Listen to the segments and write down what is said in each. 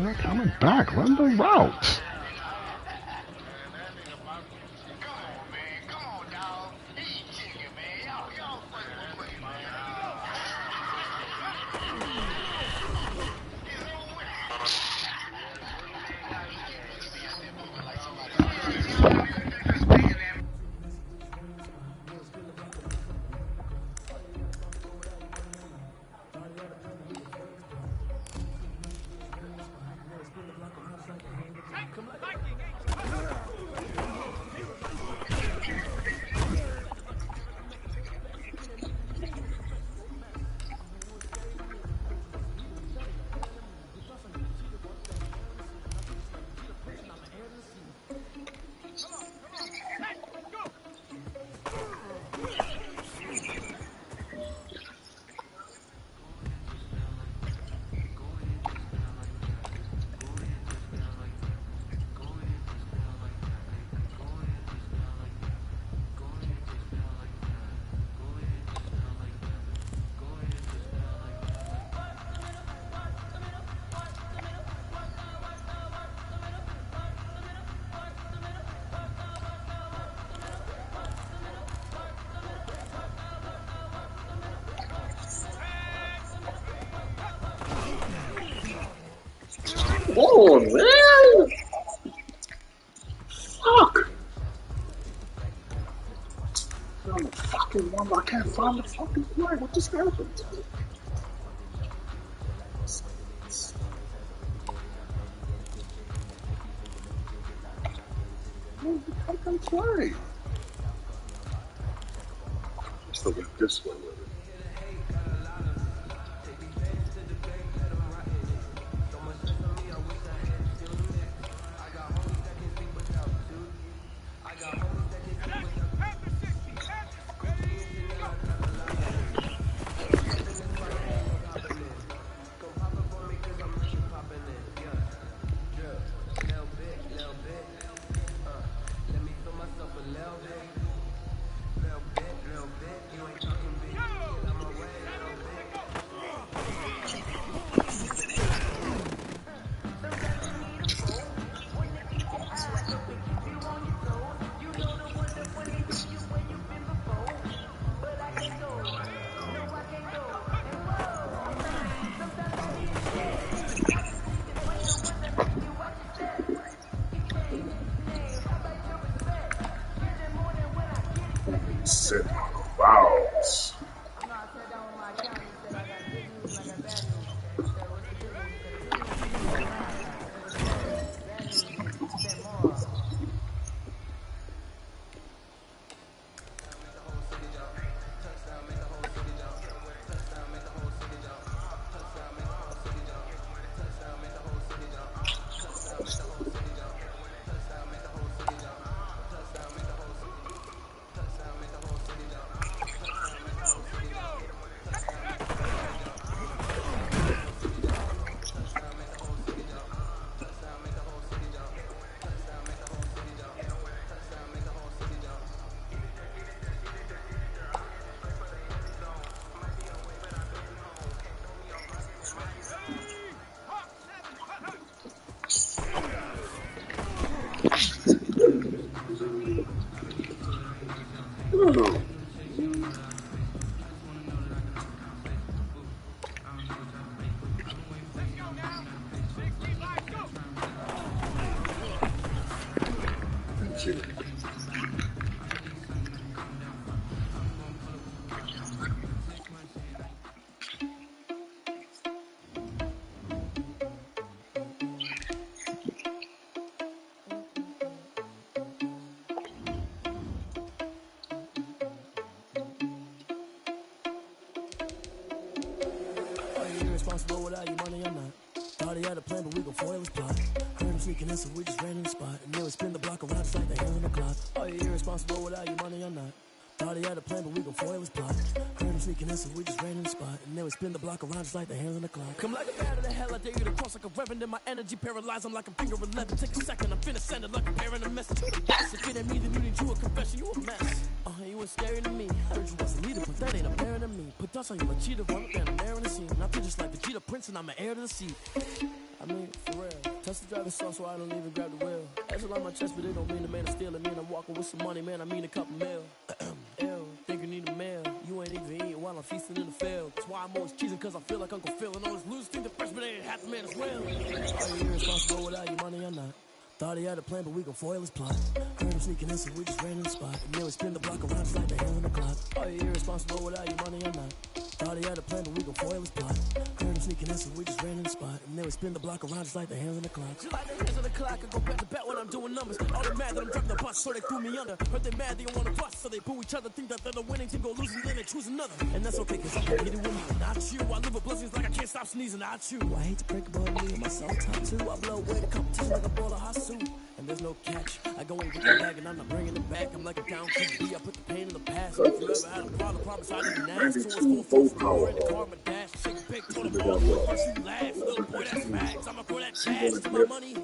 They're coming back. Run the route. Oh man! Fuck! I'm a fucking one, I can't find the fucking play. What just happened? Move the fucking play. Still got this one with it. Set fouls. Ooh. Thank you. Irresponsible without your money, I'm not. Thought he had a plan, but we gon' foil his plot. Heard him sneaking in, so we just ran in the spot. And then we spin the block around just like the hell in the clock. Oh, you're irresponsible without your money, I'm not. Thought he had a plan, but we gon' foil his plot. Heard him sneaking in, so we just ran in the spot. And then we spin the block around just like the hell in the clock. Come like a bat of the hell, I dare you to cross like a reverend. And my energy paralyzed, I'm like a finger 11. Take a second, I'm finna send it like a parent a message. Yes, if it ain't me, then you need you a confession, you a mess. You was scary to me. Heard you wasn't needed, but that ain't apparent to me. Put dust on you, a cheetah, run up and I'm there in the scene. And I feel just like Vegeta Prince, and I'm an heir to the seat. I mean, for real. Touch the driver's sauce, so I don't even grab the wheel. Edge on my chest, but it don't mean the man is stealing. Mean I'm walking with some money, man. I mean a couple mil. Ew, think you need a meal. You ain't even eating while I'm feasting in the field. That's why I'm always cheesing, cause I feel like Uncle Phil. And all his losers think the freshman ain't half the man as well. Are you irresponsible without your money or not? Thought he had a plan, but we gon' foil his plot. Heard him sneaking in, so we just ran in the spot. And then we spin the block around just like the hell in the clock. Are you irresponsible without your money or not? Thought he had a plan, but we gon' foil his plot. Heard him sneaking in, so we just ran in the spot. And then we spin the block around just like the hands on the clock. Just like the hands on the clock, I go back to back when I'm doing numbers. All they mad that I'm driving the bus, so they threw me under. Heard they mad, they don't wanna bust, so they boo each other. Think that they're the winning team, go losing, then they choose another. And that's okay, cause I'm competing with me, not you. I live with blessings like I can't stop sneezing, not you. I hate to break a ball to me, my soul top two. I blow away the competition like a ball of hot soup. And there's no catch. I go in with the bag and I'm not bringing it back. I'm like a down QB. I put the pain in the past. If you ever had a problem, promise I didn't ask. So it's full power in the car, my dash. Shake a big total ball. First you laugh, little boy, that's facts. I'ma throw that cash to my money.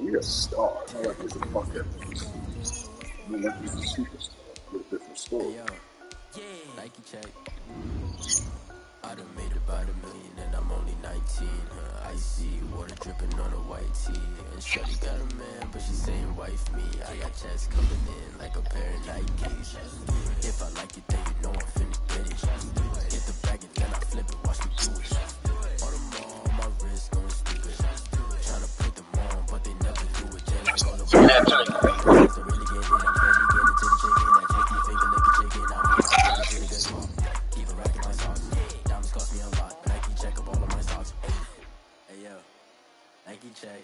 You're a star. I like he's a fucking. I like he's a superstar. With a different story. Hey, yo. Nike check. I done made about $1 million and I'm only 19. Icy water dripping on a white tee. And shorty got a man, but she saying wife me. I got checks coming in like a pair of Nikes. If I like it, then you know I'm finna get it. Get the bag and then I flip it, watch me do it. All them all on my wrist going stupid. Tryna put them on, but they never do it. Then I go to work. So really get it, I'm ready, get it to the chicken. That jakey finger, lick a chicken. I'm really good small. Even racking my sauce. Diamonds cost me a lot. Nike check up all of my socks. Hey yo, Nike check.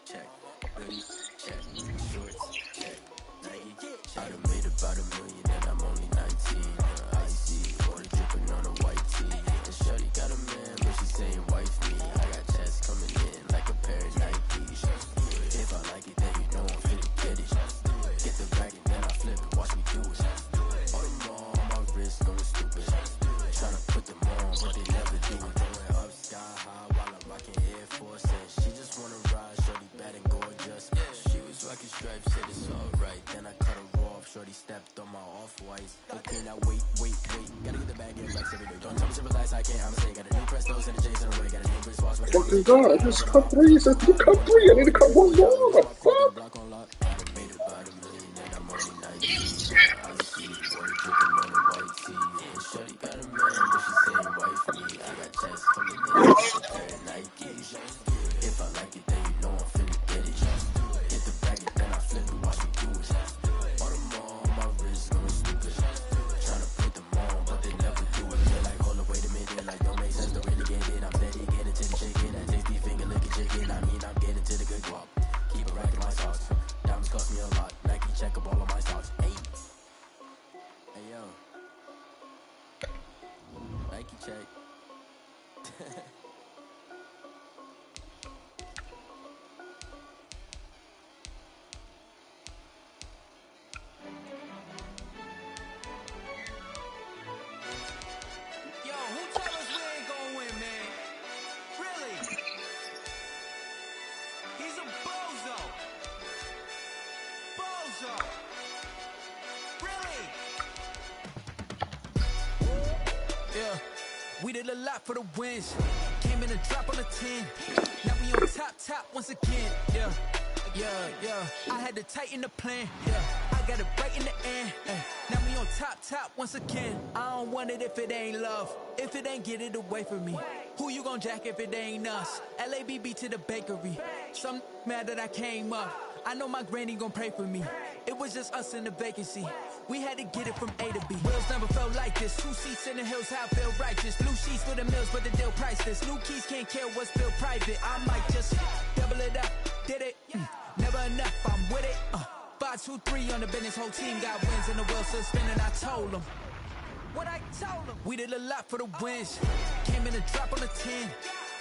check. Hoodie, check. Shorts, check. Nike, check. I done made about $1 million and I'm only 19. Icy, water dripping on a white tee. And shorty got a man, but she saying wife me. I got checks coming in like a pair of Nikes. If I like it, then you know I'm finna get it. Get the bag and then I flip it, watch me do it. All them all on my wrist going stupid. Tryna put them on, but they never do it. Going up sky high while I'm rocking Air Force. And she just wanna ride, shorty bad and gorgeous. She was rocking stripes, said it's alright. Then I cut her off, shorty stepped on my off-whites. Okay, now wait. Gotta get the bag in racks every day. Don't tell me to relax, I can't, I'ma say. Got a new Prestos and a Jason away. Got a new wristwatch with a Fucking God, I just cut 3. It says you cut 3. I need to cut 1 more. What the fuck? block on lock. I done made about $1 million and I'm only 19. I see water dripping on a white tee. And shorty got a man, but she saying wife me. I got checks coming in like a pair of Nikes. If I like it, then you know I'm finna get it. Get the bag and then I flip it, watch me do it. All them all on my wrist going stupid. Tryna put them on, but they never do it. They're like, hold up, wait a minute, like don't make sense, don't really get it. I'm steady getting to the chicken, that tasty finger licking chicken. I mean, I'm getting to the good guap. Keep it racking my socks. Diamonds cost me a lot. Nike check up all of my stocks. Hey yo, Nike check. Yo, who tell us we ain't gonna win, man? Really? He's a bozo. Bozo. Really? Yeah, we did a lot for the wins. Came in a drop on a 10. Now we on top once again. Yeah. I had to tighten the plan. Yeah, I got it right in the end. Now we on top once again. I don't want it if it ain't love. If it ain't, get it away from me. Who you gon' jack if it ain't us? LABB to the bakery. Some mad that I came up. I know my granny gon' pray for me. It was just us in the vacancy. We had to get it from A to B. Wheels never felt like this. 2 seats in the hills, how I feel righteous. Blue sheets for the mills, but the deal priceless. New keys can't care what's still private. I might just double it up. Did it? Never enough, I'm with it. 5, 2, 3 on the business. Whole team got wins and the wheels still spinning. I told them what I told them. We did a lot for the wins. Came in a drop on a 10.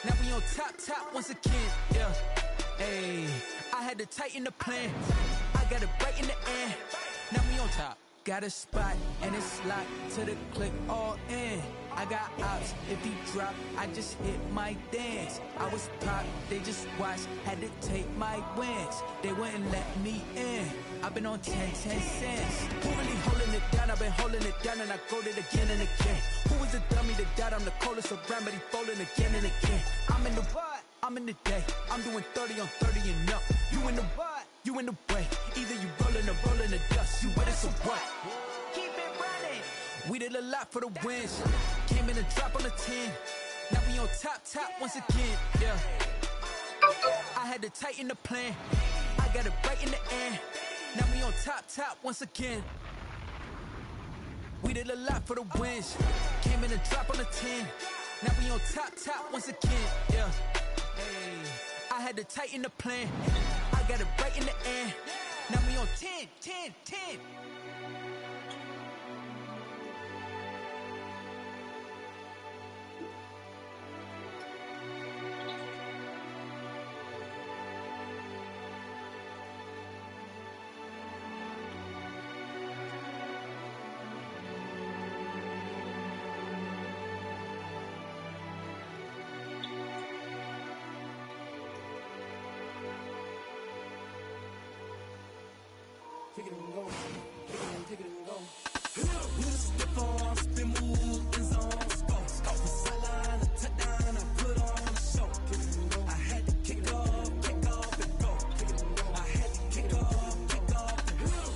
Now we on top once again. Yeah. Hey, I had to tighten the plan. I got it right in the end. Now we on top. Got a spot and it's locked to the click all in. I got ops, if he drop, I just hit my dance. I was pop, they just watched, had to take my wins. They wouldn't let me in. I've been on 10 cents. Who really holding it down? I've been holding it down and I go it again and again. Who is the dummy that doubt? I'm the coldest around, but he folding again and again. I'm in the what? I'm in the day. I'm doing 30 on 30 and up. You in the what? You in the way. Either you rolling or rolling the dust. You with us or what? Keep it running. We did a lot for the wins. Came in a drop on a 10. Now we on top once again. Yeah. I had to tighten the plan. I got it right in the end. Now we on top once again. We did a lot for the wins. Came in a drop on a 10. Now we on top once again. Yeah. Hey, I had to tighten the plan. I got it right in the end. Now we on 10. Take it and go. Take it and go. We just step on, spin, move, and zone. Scope the sideline, a touchdown, I put on a show. I had to kick off and go. I had to kick off and go.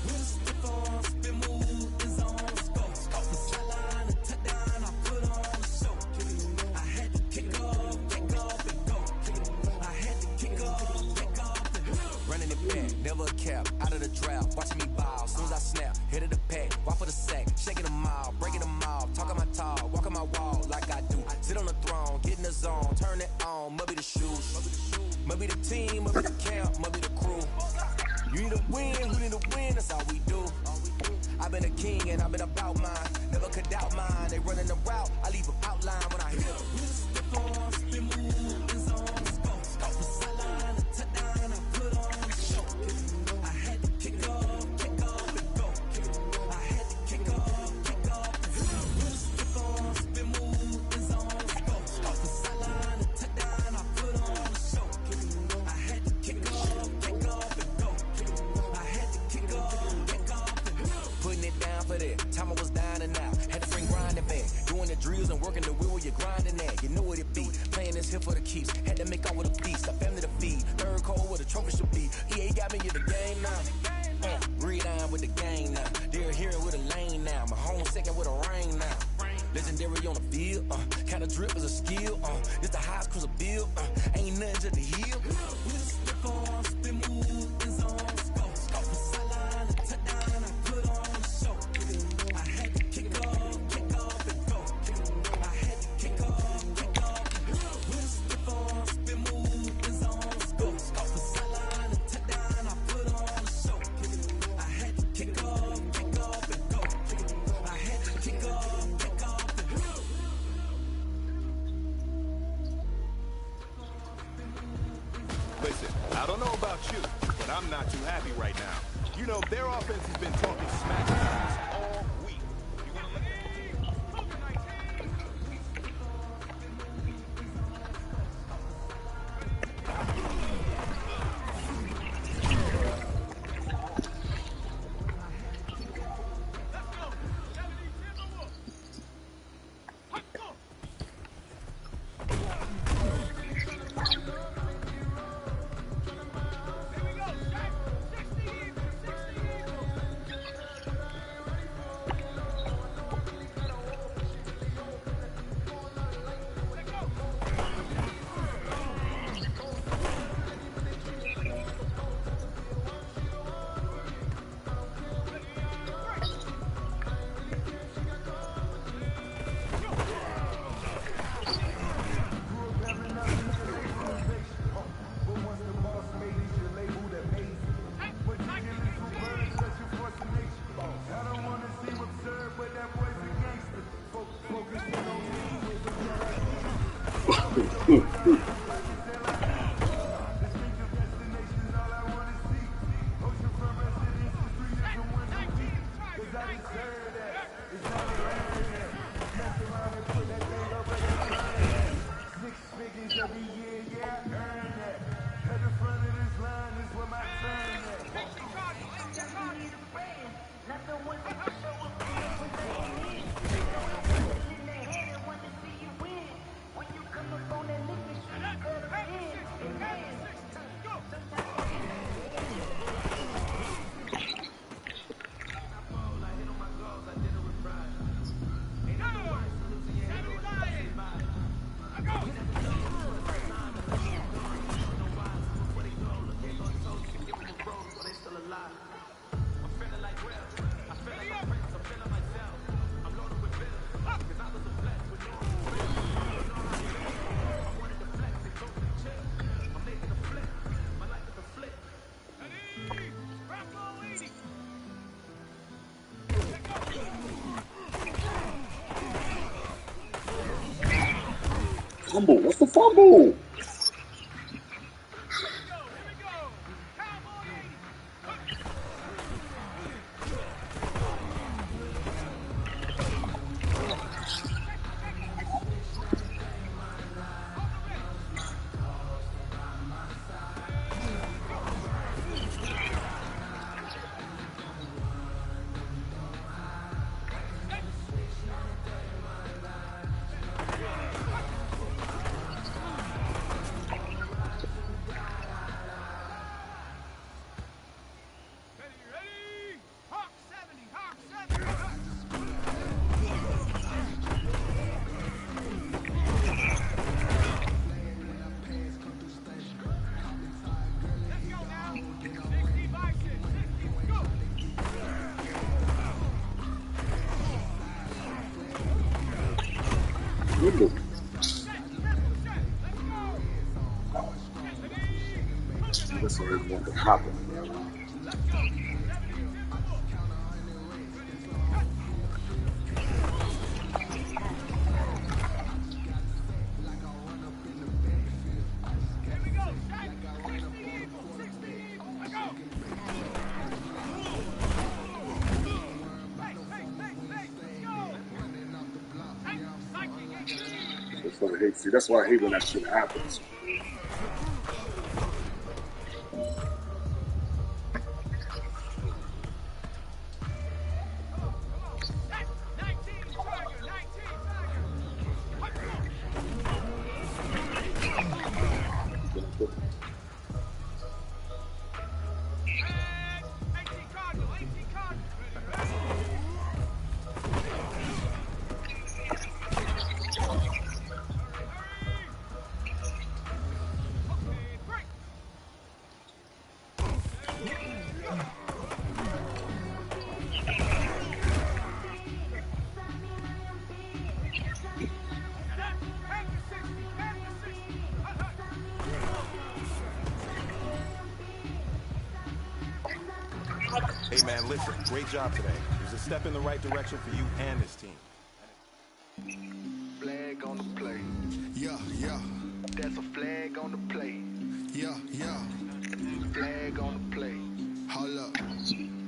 We just step on, spin, move, and zone. Scope the sideline, a touchdown, I put on a show. I had to kick off and go. I had to kick off and go. Running it back, never a cap, out of the draft, watching me ball. Soon as I snap, hit of the pack, walk for the sack, shaking them all, breaking them all, talking my talk, walking my wall like I do. Sit on the throne, get in the zone, turn it on, mubby the shoes. Might be the team, might be the camp, might be the crew. You need a win, who need a win, that's all we do. I've been a king and I've been about mine. Never could doubt mine. They running the route, I leave them outline when I hit them. Step on, spin, move, and zone, let's go. Scout the sideline, a touchdown, I put on a show. I had to kick off, and go. I had to kick off, and go. Step on, spin, move, and zone, let's go. Scout the sideline, a touchdown, I put on a show. I had to kick off, and go. I had to kick off, and go. Putting it down for that. Time I was down and out. Had to bring grinding back. Doing the drills and working the wheel where you're grinding at. You know what it be. Playing this here for the keeps. Had to make out with a beast. A family to feed. Third cold where the trophy should be. EA got me in the game now. Breathe on with the game now. They're here with a lane now. My home second with a rain now. Legendary on the field. Kind of drip is a skill. It's the highest cruiser bill. Ain't nothing to the hill. We just step on, spin, move, and zone, go. Scout the sideline, a touchdown, I put on a show. I had to kick off, and go. I had to kick off, and go. We just step on, spin, move, and zone, go. Scout the sideline, a touchdown, I put on a show. I had to kick off, and go. I had to kick off, and go. Listen, I don't know about you, but I'm not too happy right now. You know, their offense has been talking smack about us all week. You wanna look Fumble. What's the fumble? didn't want to happen. That's what I hate. See, that's why I hate when that shit happens. Hey man, listen, great job today. It was a step in the right direction for you and this team. Flag on the play. Yeah, yeah. That's a flag on the play. Yeah, yeah. Flag on the play. Hold up.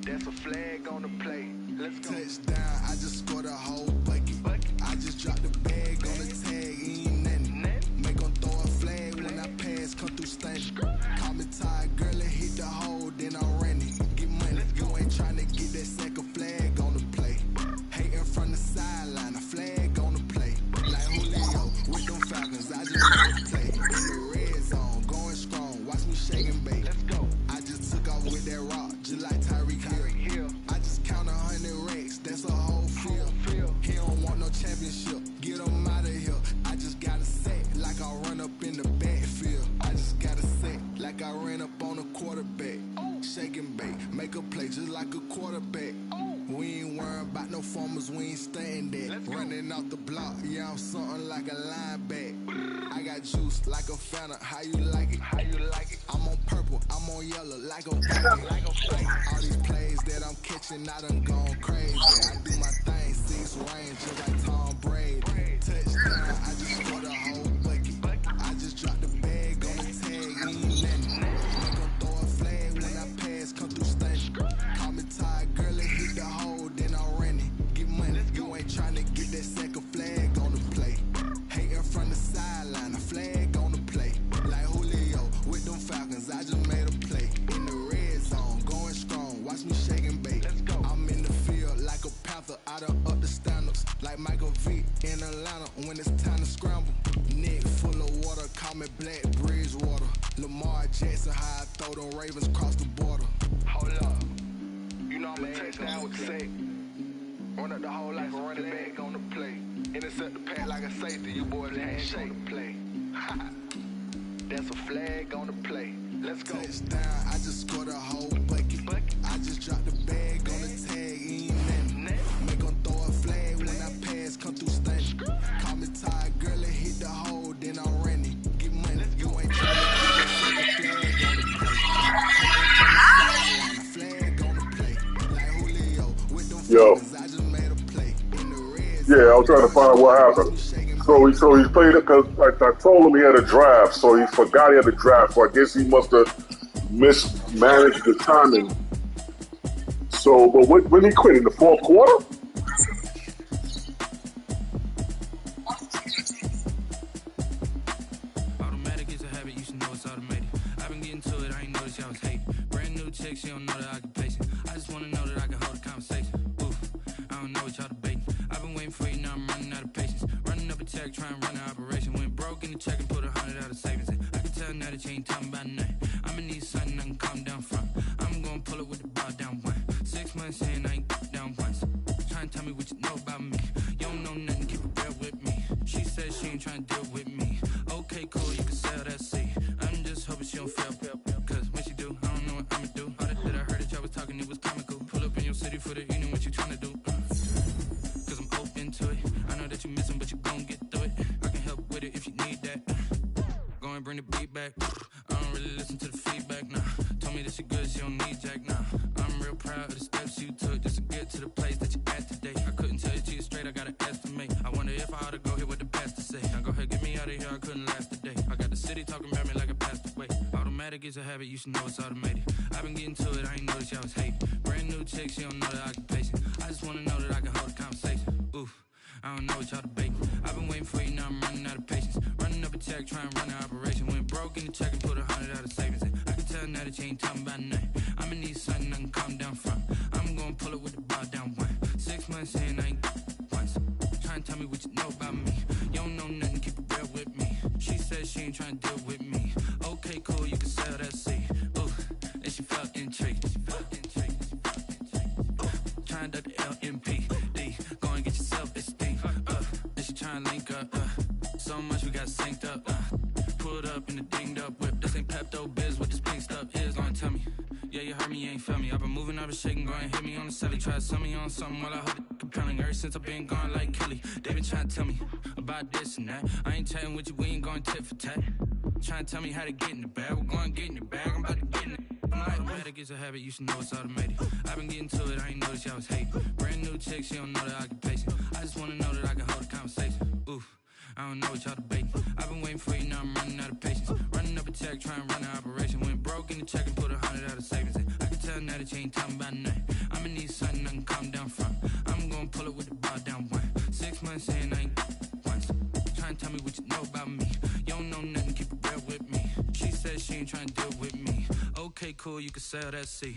That's a flag on the play. Let's go. Touchdown, I just scored a whole bucket. I just dropped the bag on the tag, ain't nothing. Make them throw a flag when I pass, come through stunning. Call me tired, girl, and hit the hole, then I'm running. Get money, you ain't trying to get that second flag on the play. Hating from the sideline, a flag on the play. Like Julio with them Falcons, I just made a play. In the red zone, going strong, watch me shake and bake. Let's go. I just took off with that rock, just like Tyreek Hill. I just count 100 racks, that's a whole field. He don't want no championship, get him out of here. I just got to set like I run up in the backfield. I just got to set like I ran up on a quarterback. Shake and bake, make a play just like a quarterback. We ain't worrying about no formers, we ain't staying there. Running off the block, yeah, I'm something like a lineback. I got juice like a Fanta, how you like it? How you like it? I'm on purple, I'm on yellow, like a blanket. All these plays that I'm catching, I done gone crazy. I do my thing, 6 range, just like Tom Brady. Touchdown, I just scored a whole bucket. I just dropped the bag on the tag, ain't nothing. Make them throw a flag when I pass, come through stunning. Call me tired, girl, and hit the hole, then I'm running. Get money, you ain't trying to get that second flag on the play. Hating from the sideline, a flag on the play. Like Julio with them Falcons, I just made a play. In the red zone, going strong, watch me shake and bake. Let's go. I'm in the field like a Panther, I done up the standards. Like Michael Vick in Atlanta when it's time to scramble. Neck full of water, call me Black Bridgewater. Lamar Jackson, how I throw them Ravens cross the border. Hold up. You know I'm a touchdown with the sack. Run up the whole like a running back on the play. Intercept the pass like a safety, you boys handshake the play. That's a flag on the play. Let's go. Touchdown, I just scored a whole bucket. I just dropped the bag on the tag, ain't nothing. Make them throw a flag when I pass, come through stunning. Call me tired, girl, and hit the hole, then I'm running. Get money, you ain't trying to get that flag on the play. Like Julio with them Falcons, I just made a play. In the red zone. Yeah, I was trying to find out what happened. So he played it because I told him he had a draft, so he forgot he had a draft. So I guess he must have mismanaged the timing. So, but when he quit in the fourth quarter? Automatic is a habit, you should know it's automated. I've been getting to it, I ain't noticed y'all was hating. Brand new chick, she don't know the occupation. I just wanna know that I can hold a conversation. Oof, I don't know what y'all debating. I've been waiting for you, now I'm running out of patience. Running up a check, trying to run an operation. Went broke in the check and put 100 out of savings in. I can tell now that you ain't talking about nothing. I'ma need something I can calm down from. I'm gonna pull it with the ball down one. 6 months in, I ain't down once. Trying to tell me what you know about me. You don't know nothing, keep it real with me. She said she ain't trying to deal with me. Okay, cool, you can sell that seat. I'm just hoping she don't fail. Cause when she do, I don't know what I'ma do. All that I heard that y'all was talking, it was comical. Pull up in your city for the evening, what you trying to do? Cause I'm open to it. I know that you missing, but you gon' get through it. I can help with it if you need that. me that she good, she don't need Jack now. I'm real proud of the steps you took just to get to the place that you at today. I couldn't tell you to you straight, I gotta estimate. I wonder if I ought to go here with the best to say. Now go ahead, get me out of here, I couldn't last a day. I got the city talking about me like I passed away. Automatic is a habit, you should know it's automated. I've been getting to it, I ain't noticed y'all was hating. Brand new chick, she don't know the occupation. I just wanna know that I can hold a conversation. Oof, I don't know what y'all debating. I've been waiting for you, now I'm running out of patience. Running up a check, trying to run an operation. Went broke in the check and put 100 out of savings in. I can tell now that you ain't talking about nothing. I'ma need something I can calm down from. I'm gonna pull it with the bar down one. 6 months in, I ain't once. Trying to tell me what you know about me. You don't know nothing, keep it real with me. She said she ain't trying to deal with me. Okay, cool, you can sell that seed. Ooh, and she felt intrigued. Trying to duck the LMPD. Go and get yourself esteem. And she trying to link up. So much we got synced up. Pulled up in the dinged up whip. This ain't Pepto Biz, what this pink stuff is. Gonna tell me. Yeah, you heard me, you ain't felt me. I've been moving, I've been shaking, go and hit me on the celly. Try to sell me on something while I hold it compelling. Ever since I've been gone like Kelly, they been trying to tell me about this and that. I ain't chatting with you, we ain't going tit for tat. Trying to tell me how to get in the bag. We're going to get in the bag, I'm about to get in it. Automatic is a habit, you should know it's automated. I've been getting to it, I ain't noticed y'all was hating. Brand new chick, she don't know the occupation. I just wanna know that I can hold a conversation. Oof, I don't know what y'all debating. I've been waiting for you, now I'm running out of patience. Running up a check, trying to run an operation. Went broke in the check and put 100 out of savings in. I can tell now that you ain't talking about nothing. I'ma need something I can calm down from. I'm gonna pull it with the bar down one. 6 months in, I ain't once. Trying to tell me what you know about me. You don't know nothing, keep it real with me. She said she ain't trying to deal with me. Okay, cool, you can sell that seed.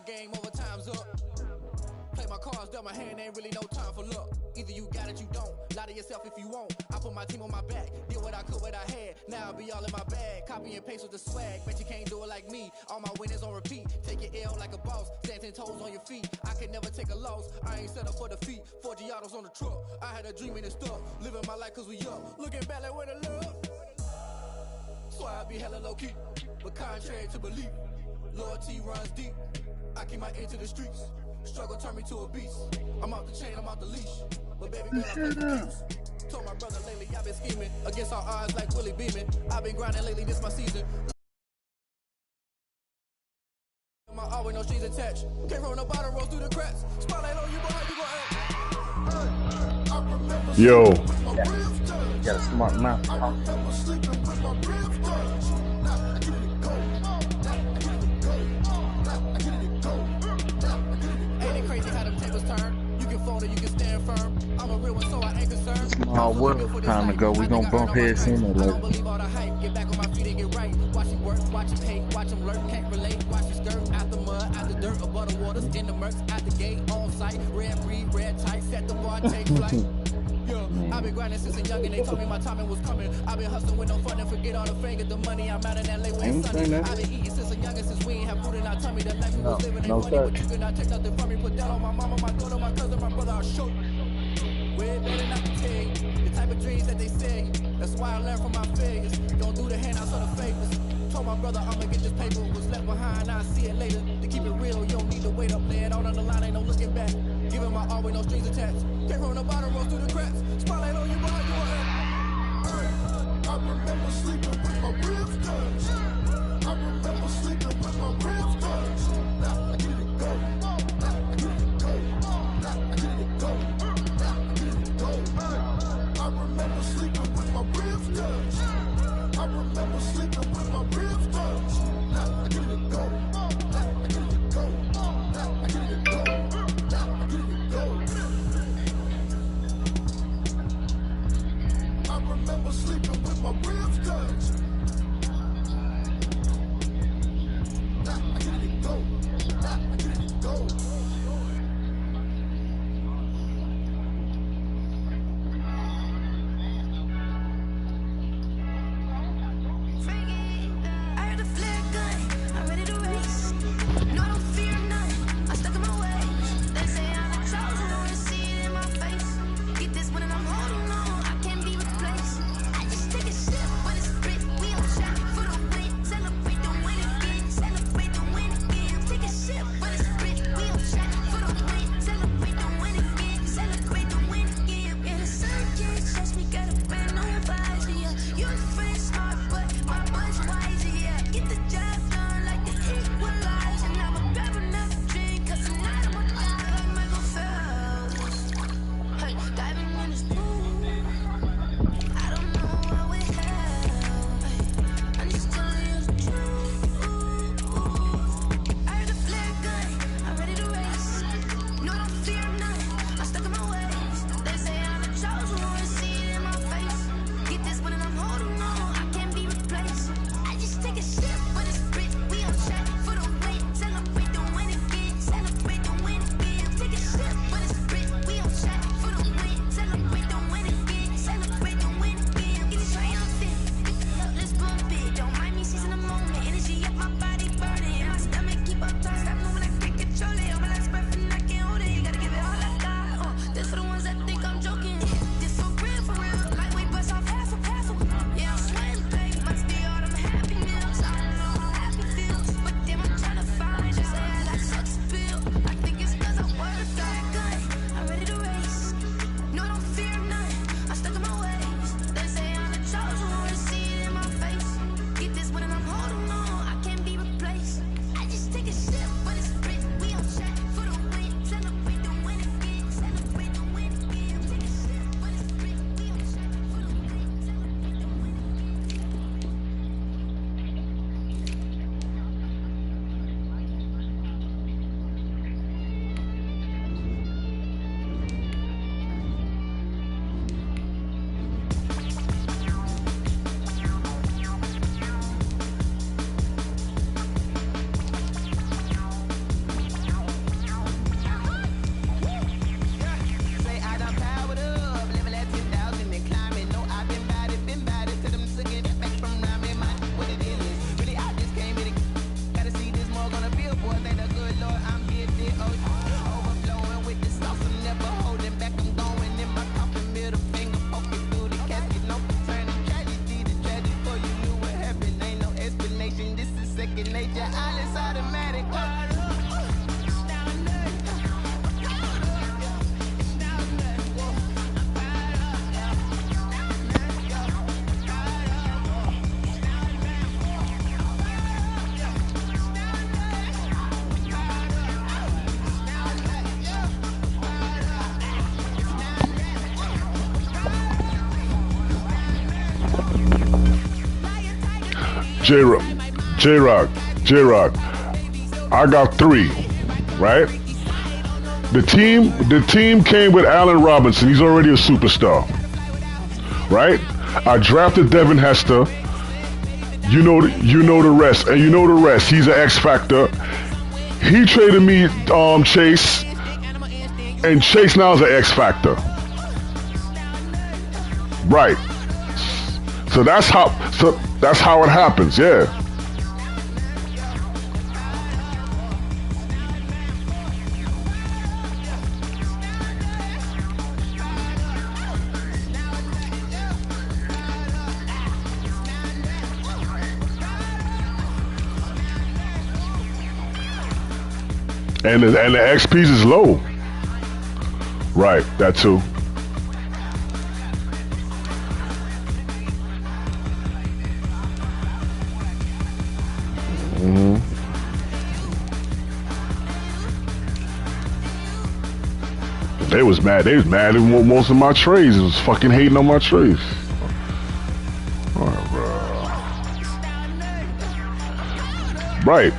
Game over, time's up. Play my cards, dealt my hand, ain't really no time for luck. Either you got it, you don't. Lie to yourself if you won't. I put my team on my back, did what I could, what I had. Now I'll be all in my bag. Copy and paste with the swag. Bet you can't do it like me. All my winners on repeat. Take your L like a boss. Stand 10 toes on your feet. I can never take a loss. I ain't set up for defeat. 4 Giottos on the truck. I had a dream and stuff. Living my life cause we up. Looking back like where the love. So I be hella low key. But contrary to belief, loyalty runs deep. I keep my ear to the streets. Struggle turned me to a beast. I'm off the chain, I'm off the leash. But baby girl, I play the keeps. Told my brother lately, I've been scheming against all odds like Willie Beeman. I've been grinding lately, this my season. My always no strings attached. Came from the bottom, rose through the cracks. Spotlight on you, boy, you gon' Yo. Got a smart mouth. Small world time to go. We gonna bump heads sooner or later. Get back on my feet and get right. Watch it work, watch it hate, watch them lurk, can't relate. Watch it skirt out the mud, out the dirt, above the waters, in the murks, out the gate, on site. Red breed, red tight, set the bar, take flight. Yeah, I've been grinding since a youngin', they told me my timing was coming. I've been hustling with no fun and forget all the fame, get the money, I'm out in LA where it's sunny. I've been eating since a youngin', since we ain't have food in our tummy. The life we was living ain't funny, but you could not take nothing from me. Put that on my mama, my daughter, my cousin, my brother, I'll show you. Way better not to tell you the type of dreams that they say. That's why I learned from my failures. Don't do the handouts or the favors. Told my brother I'ma get this paper. Was left behind, I'll see it later. To keep it real, you don't need to wait up. Lay it out on the line, ain't no looking back. Giving my all with no strings attached. Came from the bottom, rose through the cracks. Spotlight on you, boy, you I remember sleeping with my ribs touched. I remember sleeping with my ribs touched. Now I get it go. I get it go. I get it go. I remember sleeping with my ribs touched. I remember sleeping with my ribs touched. Now I get it go. I get it go. I get it go. I get it go. I remember sleeping with my ribs touched. Now I get it go. I get it go. J-Rock. I got 3, right? The team came with Allen Robinson. He's already a superstar, right? I drafted Devin Hester. You know the rest, and you know the rest. He's an X factor. He traded me Chase, and Chase now is an X factor, right? So that's how it happens, yeah. And the XPs is low. Right, that too. They was mad at most of my trades. It was fucking hating on my trades. Alright, bro. Right.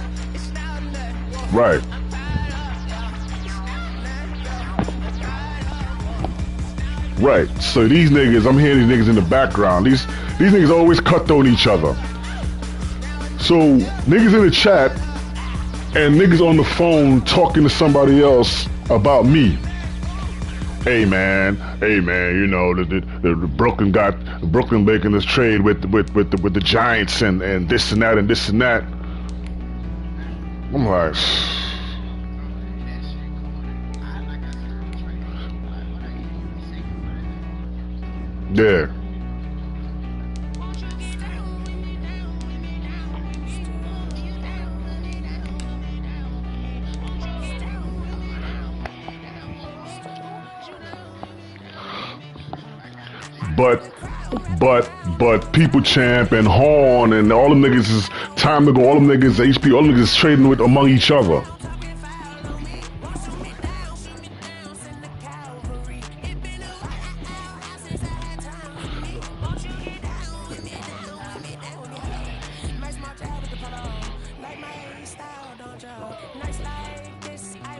Right. So these niggas, I'm hearing these niggas in the background. These niggas always cut on each other. So niggas in the chat and niggas on the phone talking to somebody else about me. Hey man, you know the Brooklyn making this trade with the Giants and this and that and this and that. I'm like, yeah. But People Champ and Horn and all them niggas is time to go. All them niggas, HP, all them niggas is trading with among each other.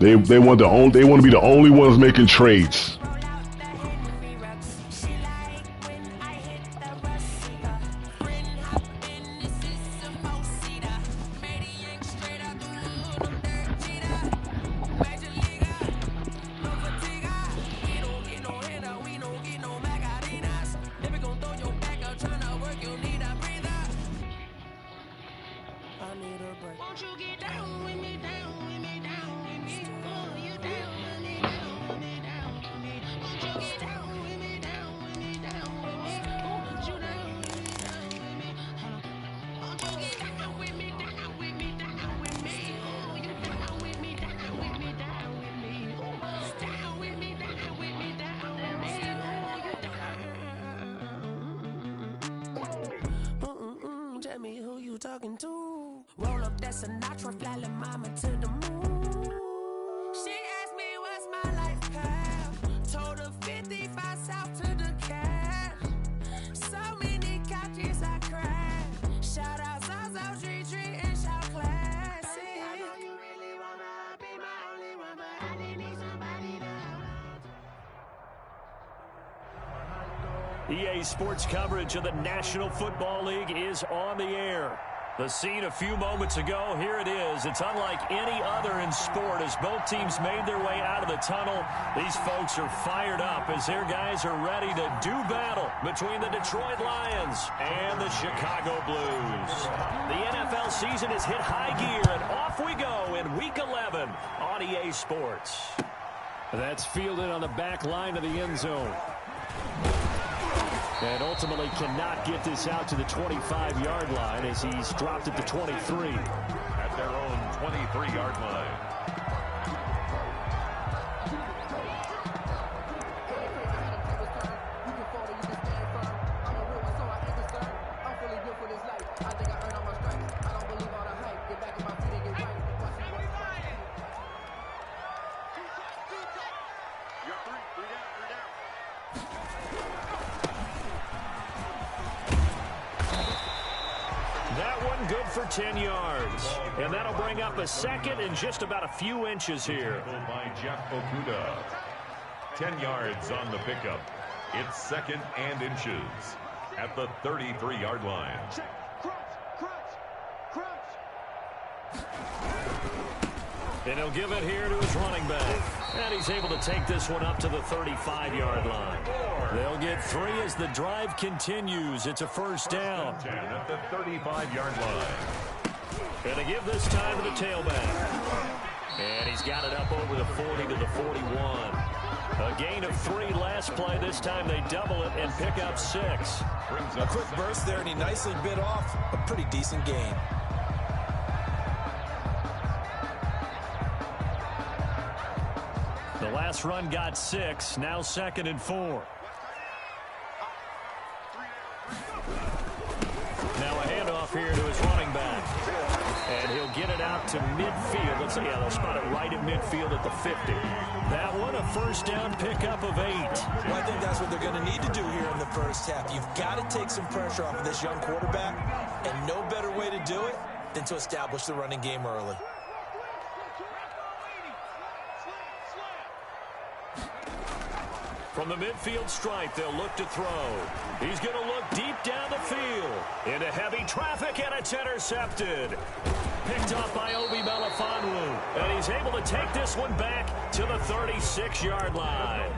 They want to be the only ones making trades. Tell me who you talking to. Roll up that Sinatra, fly la mama to the moon. She asked me what's my life path. Told her 55 south to the cash. So many couches I crashed. Shout out South Street and shout classic. I know you really wanna be my only one, but I didn't need somebody to. EA Sports coverage of the National Football League is on the air. The scene a few moments ago, here it is. It's unlike any other in sport as both teams made their way out of the tunnel. These folks are fired up as their guys are ready to do battle between the Detroit Lions and the Chicago Blues. The NFL season has hit high gear, and off we go in Week 11 on EA Sports. That's fielded on the back line of the end zone. And ultimately cannot get this out to the 25-yard line as he's dropped it to 23. After 23-yard line. That one good for 10 yards. And that'll bring up a second and just about a few inches here. By Jeff Okudah. 10 yards on the pickup. It's second and inches at the 33-yard line. And he'll give it here to his running back. And he's able to take this one up to the 35-yard line. They'll get 3 as the drive continues. It's a first down. 10 at the 35-yard line. And to give this time to the tailback. And he's got it up over the 40 to the 41. A gain of 3 last play. This time they double it and pick up 6. A quick burst there, and he nicely bit off a pretty decent gain. The last run got 6. Now second and 4. Now a handoff here to his running back. And he'll get it out to midfield. Let's see, yeah, they'll spot it right at midfield at the 50. That one, a first down pickup of 8. Well, I think that's what they're going to need to do here in the first half. You've got to take some pressure off of this young quarterback, and no better way to do it than to establish the running game early. From the midfield stripe, they'll look to throw. He's going to look deep down the field. Into heavy traffic, and it's intercepted. Picked up by Obi Melifonwu. And he's able to take this one back to the 36-yard line.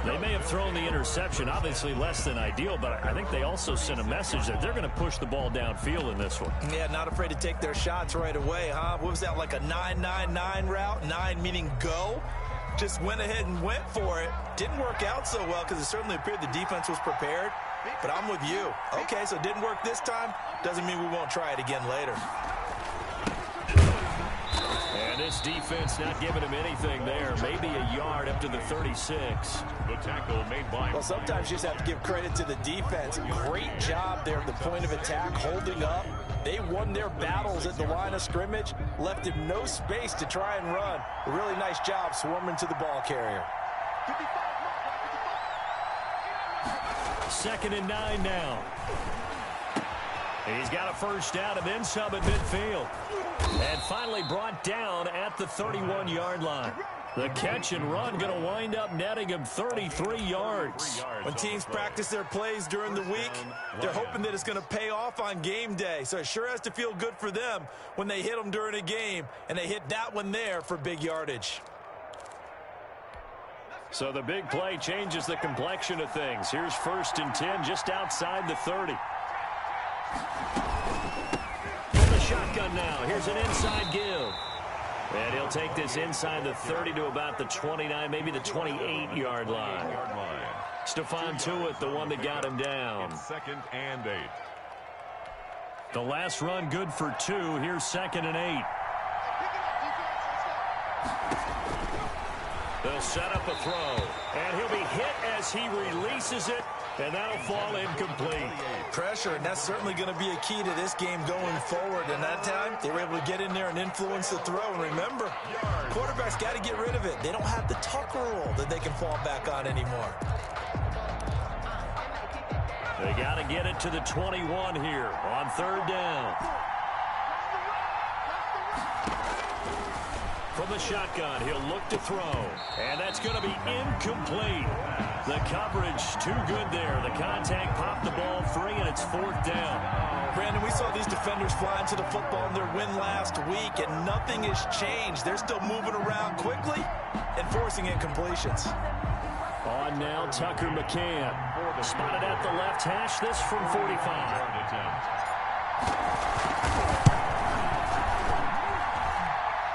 They may have thrown the interception, obviously less than ideal, but I think they also sent a message that they're going to push the ball downfield in this one. Yeah, not afraid to take their shots right away, huh? What was that, like a 9-9-9 route? 9 meaning go? Just went ahead and went for it. Didn't work out so well because it certainly appeared the defense was prepared. But I'm with you. Okay, so it didn't work this time. Doesn't mean we won't try it again later. And this defense not giving him anything there. Maybe a yard up to the 36. The tackle made by... Well, sometimes you just have to give credit to the defense. Great job there at the point of attack, holding up. They won their battles at the line of scrimmage, left him no space to try and run. A really nice job swarming to the ball carrier. 2nd and 9 now. And he's got a first down and then some at midfield. And finally brought down at the 31-yard line. The catch and run going to wind up netting him 33 yards. When teams practice their plays during the week, they're hoping that it's going to pay off on game day. So it sure has to feel good for them when they hit them during a game, and they hit that one there for big yardage. So the big play changes the complexion of things. Here's 1st and 10 just outside the 30. From the shotgun now. Here's an inside give. And he'll take this inside the 30 to about the 29, maybe the 28-yard line. Stephon Tuitt, the one that got him down. 2nd and 8. The last run good for 2. Here's 2nd and 8. They'll set up a throw. And he'll be hit as he releases it. And that'll fall incomplete. Pressure, and that's certainly going to be a key to this game going forward. And that time, they were able to get in there and influence the throw. And remember, quarterbacks got to get rid of it. They don't have the tuck rule that they can fall back on anymore. They got to get it to the 21 here on 3rd down. From the shotgun, he'll look to throw. And that's going to be incomplete. The coverage too good there. The contact popped the ball free, and it's 4th down. Brandon, we saw these defenders fly into the football in their win last week, and nothing has changed. They're still moving around quickly and forcing incompletions. On now, Tucker McCann. Spotted at the left hash, this from 45.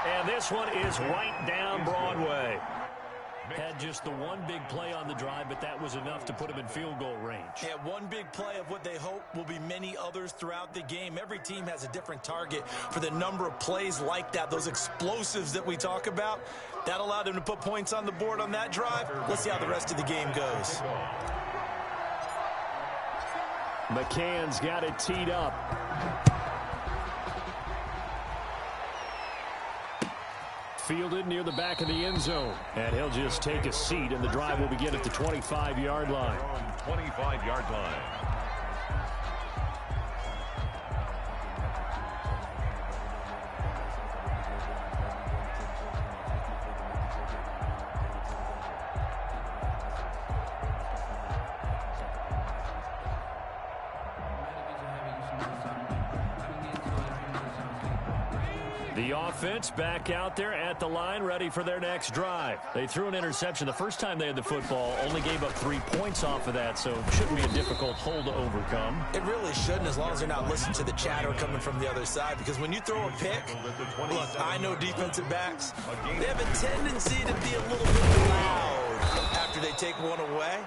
And this one is right down Broadway. Had just the one big play on the drive, but that was enough to put him in field goal range. Yeah, one big play of what they hope will be many others throughout the game. Every team has a different target for the number of plays like that, those explosives that we talk about. That allowed them to put points on the board on that drive. Let's see how the rest of the game goes. McCann's got it teed up. Fielded near the back of the end zone. And he'll just take a seat, and the drive will begin at the 25-yard line. 25-yard line. The offense back out there at the line, ready for their next drive. They threw an interception the first time they had the football, only gave up 3 points off of that, so it shouldn't be a difficult hole to overcome. It really shouldn't, as long as they're not listening to the chatter coming from the other side, because when you throw a pick, look, I know defensive backs, they have a tendency to be a little bit loud after they take one away.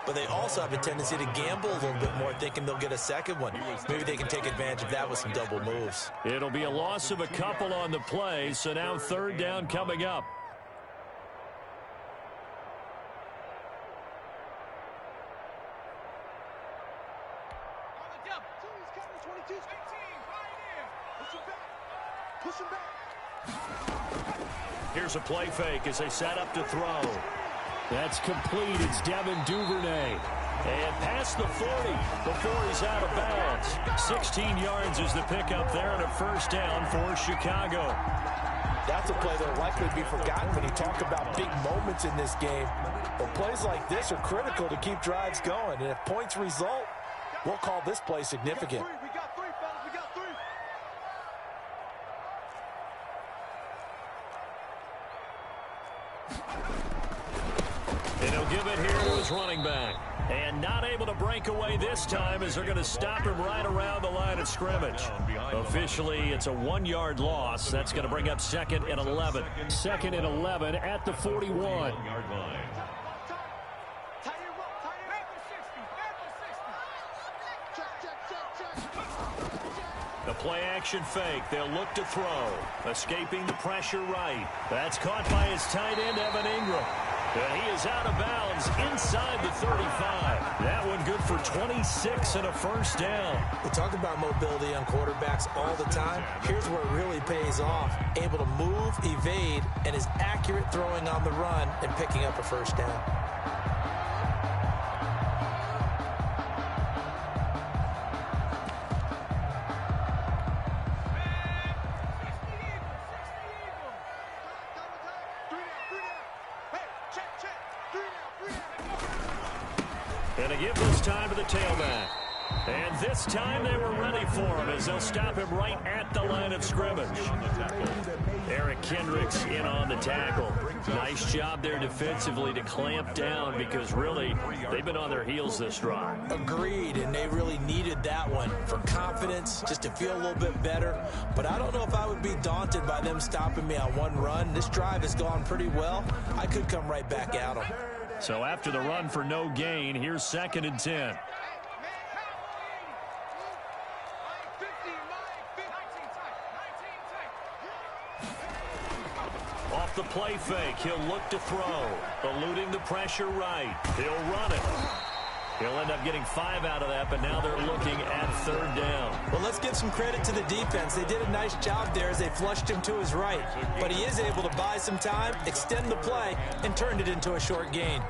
But they also have a tendency to gamble a little bit more, thinking they'll get a second one. Maybe they can take advantage of that with some double moves. It'll be a loss of a couple on the play, so now third down coming up. Here's a play fake as they set up to throw. That's complete. It's Devin Duvernay. And past the 40 before he's out of bounds. 16 yards is the pickup there and a first down for Chicago. That's a play that will likely be forgotten when you talk about big moments in this game. But plays like this are critical to keep drives going. And if points result, we'll call this play significant. And he'll give it here to his running back. And not able to break away this time as they're going to stop him right around the line of scrimmage. Officially, it's a 1-yard loss. That's going to bring up 2nd and 11. 2nd and 11 at the 41. The play action fake. They'll look to throw. Escaping the pressure right. That's caught by his tight end, Evan Ingram. And he is out of bounds inside the 35. That one good for 26 and a first down. We talk about mobility on quarterbacks all the time. Here's where it really pays off. Able to move, evade, and is accurate throwing on the run and picking up a first down. And to give this time to the tailback. And this time they were ready for him as they'll stop him right at the line of scrimmage. Eric Kendricks in on the tackle. Nice job there defensively to clamp down because really they've been on their heels this drive. Agreed, and they really needed that one for confidence, just to feel a little bit better. But I don't know if I would be daunted by them stopping me on one run. This drive has gone pretty well. I could come right back at them. So after the run for no gain, here's 2nd and 10. Off the play fake, he'll look to throw. Eluding the pressure right. He'll run it. He'll end up getting 5 out of that, but now they're looking at 3rd down. Well, let's give some credit to the defense. They did a nice job there as they flushed him to his right. But he is able to buy some time, extend the play, and turned it into a short gain.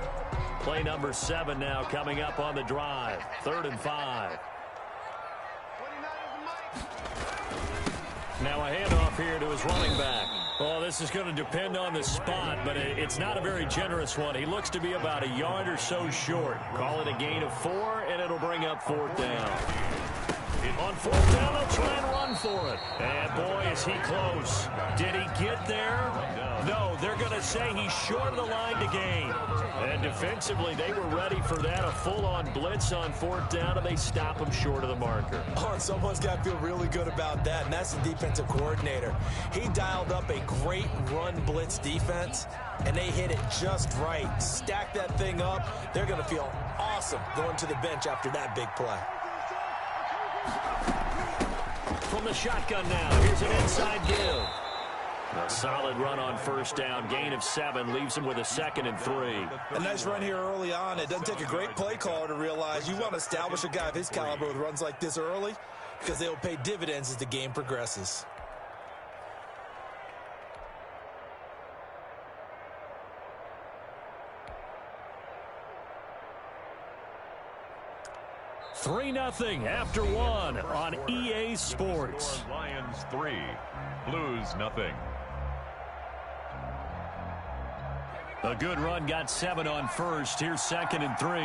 Play number 7 now coming up on the drive. 3rd and 5. Now a handoff here to his running back. Oh, this is going to depend on the spot, but it's not a very generous one. He looks to be about a yard or so short. Call it a gain of 4, and it'll bring up 4th down. On fourth down, they'll try and run for it. And boy, is he close. Did he get there? No, they're going to say he's short of the line to gain. And defensively, they were ready for that. A full-on blitz on fourth down, and they stop him short of the marker. Oh, and someone's got to feel really good about that, and that's the defensive coordinator. He dialed up a great run blitz defense, and they hit it just right. Stack that thing up. They're going to feel awesome going to the bench after that big play. From the shotgun now, here's an inside give. A solid run on first down. Gain of 7 leaves him with a 2nd and 3. A nice run here early on. It doesn't take a great play caller to realize you want to establish a guy of his caliber with runs like this early because they will pay dividends as the game progresses. Three 3-0 after 1 on EA Sports. Lions 3, Blues 0. A good run got 7 on first. Here's 2nd and 3.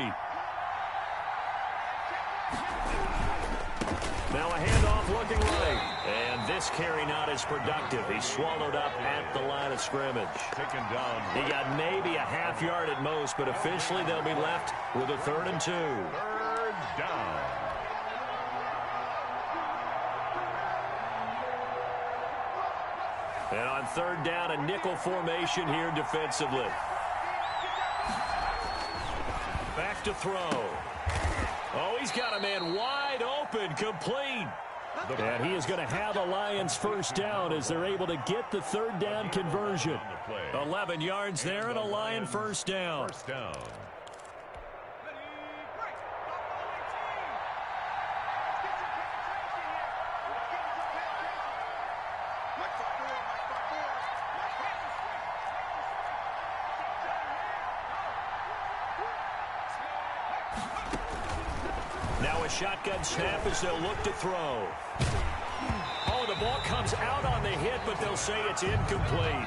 Now a handoff looking right. And this carry not as productive. He swallowed up at the line of scrimmage. Taken down. He got maybe a half yard at most, but officially they'll be left with a 3rd and 2. Third down. And on 3rd down, a nickel formation here defensively. Back to throw. Oh, he's got a man wide open, complete. And he is going to have a Lions first down as they're able to get the 3rd down conversion. 11 yards there and a Lion first down. First down. Now a shotgun snap as they'll look to throw. Oh, the ball comes out on the hit, but they'll say it's incomplete.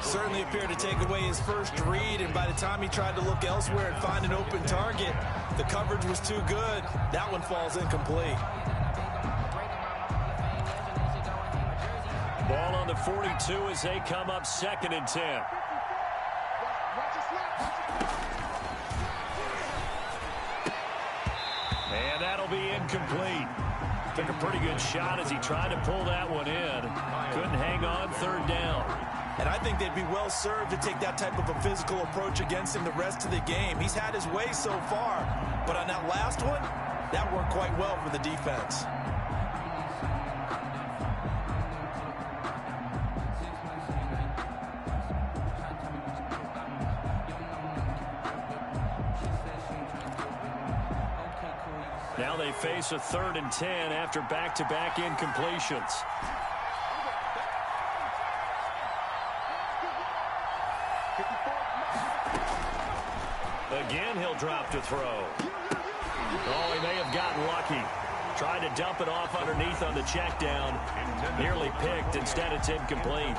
Certainly appeared to take away his first read, and by the time he tried to look elsewhere and find an open target, the coverage was too good. That one falls incomplete. Ball on the 42 as they come up 2nd and 10. And that'll be incomplete. Took a pretty good shot as he tried to pull that one in. Couldn't hang on 3rd down. And I think they'd be well served to take that type of a physical approach against him the rest of the game. He's had his way so far, but on that last one, that worked quite well for the defense. Now they face a 3rd and 10 after back-to-back incompletions. Again, he'll drop to throw. Oh, he may have gotten lucky. Tried to dump it off underneath on the check down. Nearly picked. Instead, it's incomplete.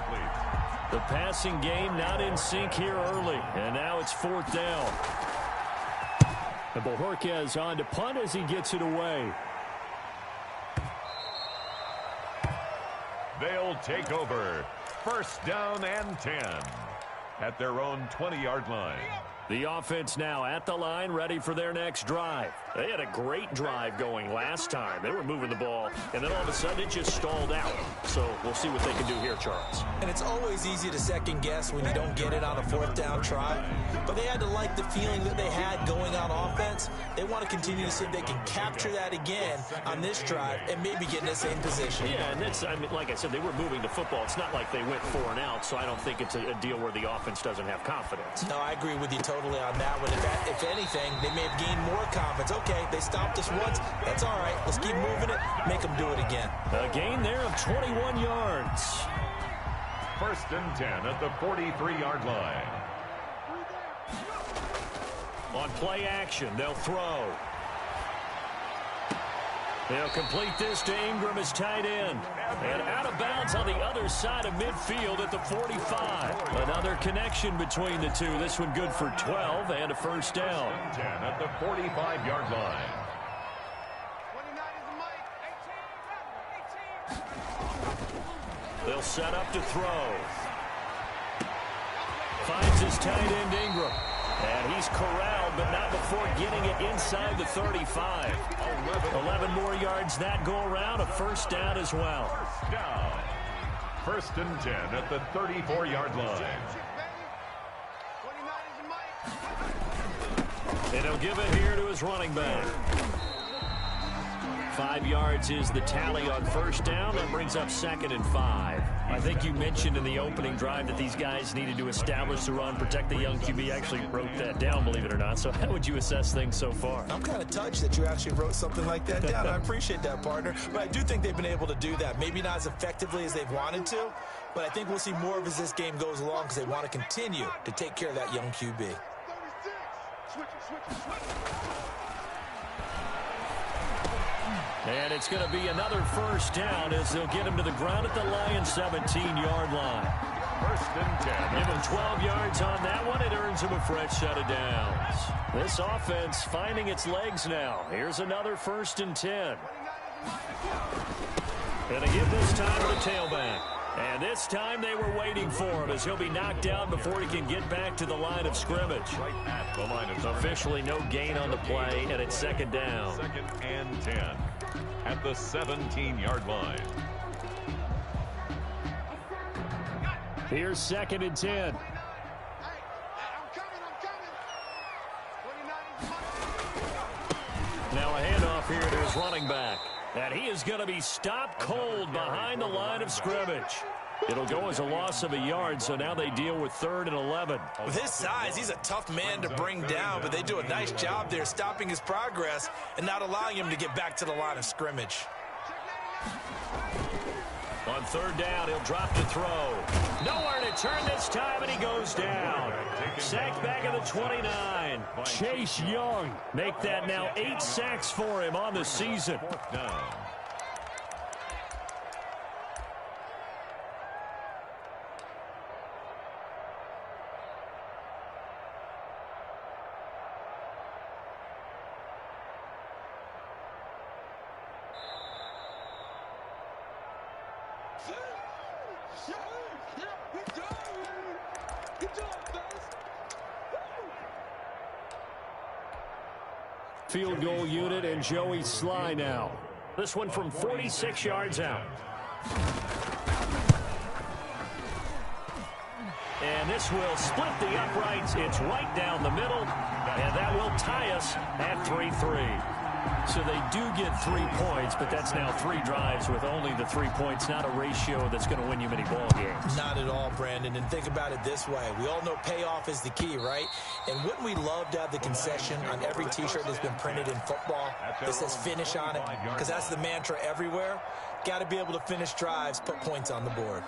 The passing game not in sync here early. And now it's 4th down. And Bojorquez on to punt as he gets it away. They'll take over. First down and 10 at their own 20-yard line. The offense now at the line, ready for their next drive. They had a great drive going last time. They were moving the ball, and then all of a sudden it just stalled out. So we'll see what they can do here, Charles. And it's always easy to second guess when you don't get it on a 4th down try. But they had to like the feeling that they had going on offense. They want to continue to see if they can capture that again on this drive and maybe get in the same position. Yeah, and that's, I mean, like I said, they were moving the football. It's not like they went 4 and out, so I don't think it's a deal where the offense doesn't have confidence. No, I agree with you totally on that one. If anything, they may have gained more confidence. Okay, they stopped us once. That's all right. Let's keep moving it. Make them do it again. A gain there of 21 yards. First and 10 at the 43-yard line. On play action, they'll throw. They'll complete this to Ingram as tight end. And out of bounds on the other side of midfield at the 45. Another connection between the two. This one good for 12 and a first down. 10 at the 45-yard line. They'll set up to throw. Finds his tight end Ingram. And he's corralled, but not before getting it inside the 35. 11 more yards that go around. A first down as well. First down. 1st and 10 at the 34-yard line. And he'll give it here to his running back. 5 yards is the tally on first down. That brings up 2nd and 5. I think you mentioned in the opening drive that these guys needed to establish the run, protect the young QB. Actually wrote that down, believe it or not. So how would you assess things so far? I'm kind of touched that you actually wrote something like that down. I appreciate that, partner. But I do think they've been able to do that. Maybe not as effectively as they've wanted to, but I think we'll see more of as this game goes along because they want to continue to take care of that young QB. And it's going to be another first down as they'll get him to the ground at the Lions' 17-yard line. 1st and 10. Give him 12 yards on that one. It earns him a fresh set of downs. This offense finding its legs now. Here's another 1st and 10. And again this time to the tailback. And this time they were waiting for him as he'll be knocked down before he can get back to the line of scrimmage. Right at the line of scrimmage. Officially no gain on the play, and it's 2nd down. 2nd and 10 at the 17-yard line. Here's 2nd and 10. Now a handoff here to his running back. And he is going to be stopped cold behind the line of scrimmage. It'll go as a loss of a yard, so now they deal with 3rd and 11. With his size, he's a tough man to bring down, but they do a nice job there stopping his progress and not allowing him to get back to the line of scrimmage. On 3rd down, he'll drop to throw. Nowhere to turn this time, and he goes down. Sacked back at the 29. Chase Young. Make that now 8 sacks for him on the season. 4th down. Field goal unit and Joey Sly now. This one from 46 yards out. And this will split the uprights. It's right down the middle. And that will tie us at 3-3. So they do get 3 points, but that's now 3 drives with only the 3 points, not a ratio that's going to win you many ball games. Not at all, Brandon. And think about it this way. We all know payoff is the key, right? And wouldn't we love to have the concession on every T-shirt that's been printed in football that says finish on it? Because that's the mantra everywhere. Got to be able to finish drives, put points on the board.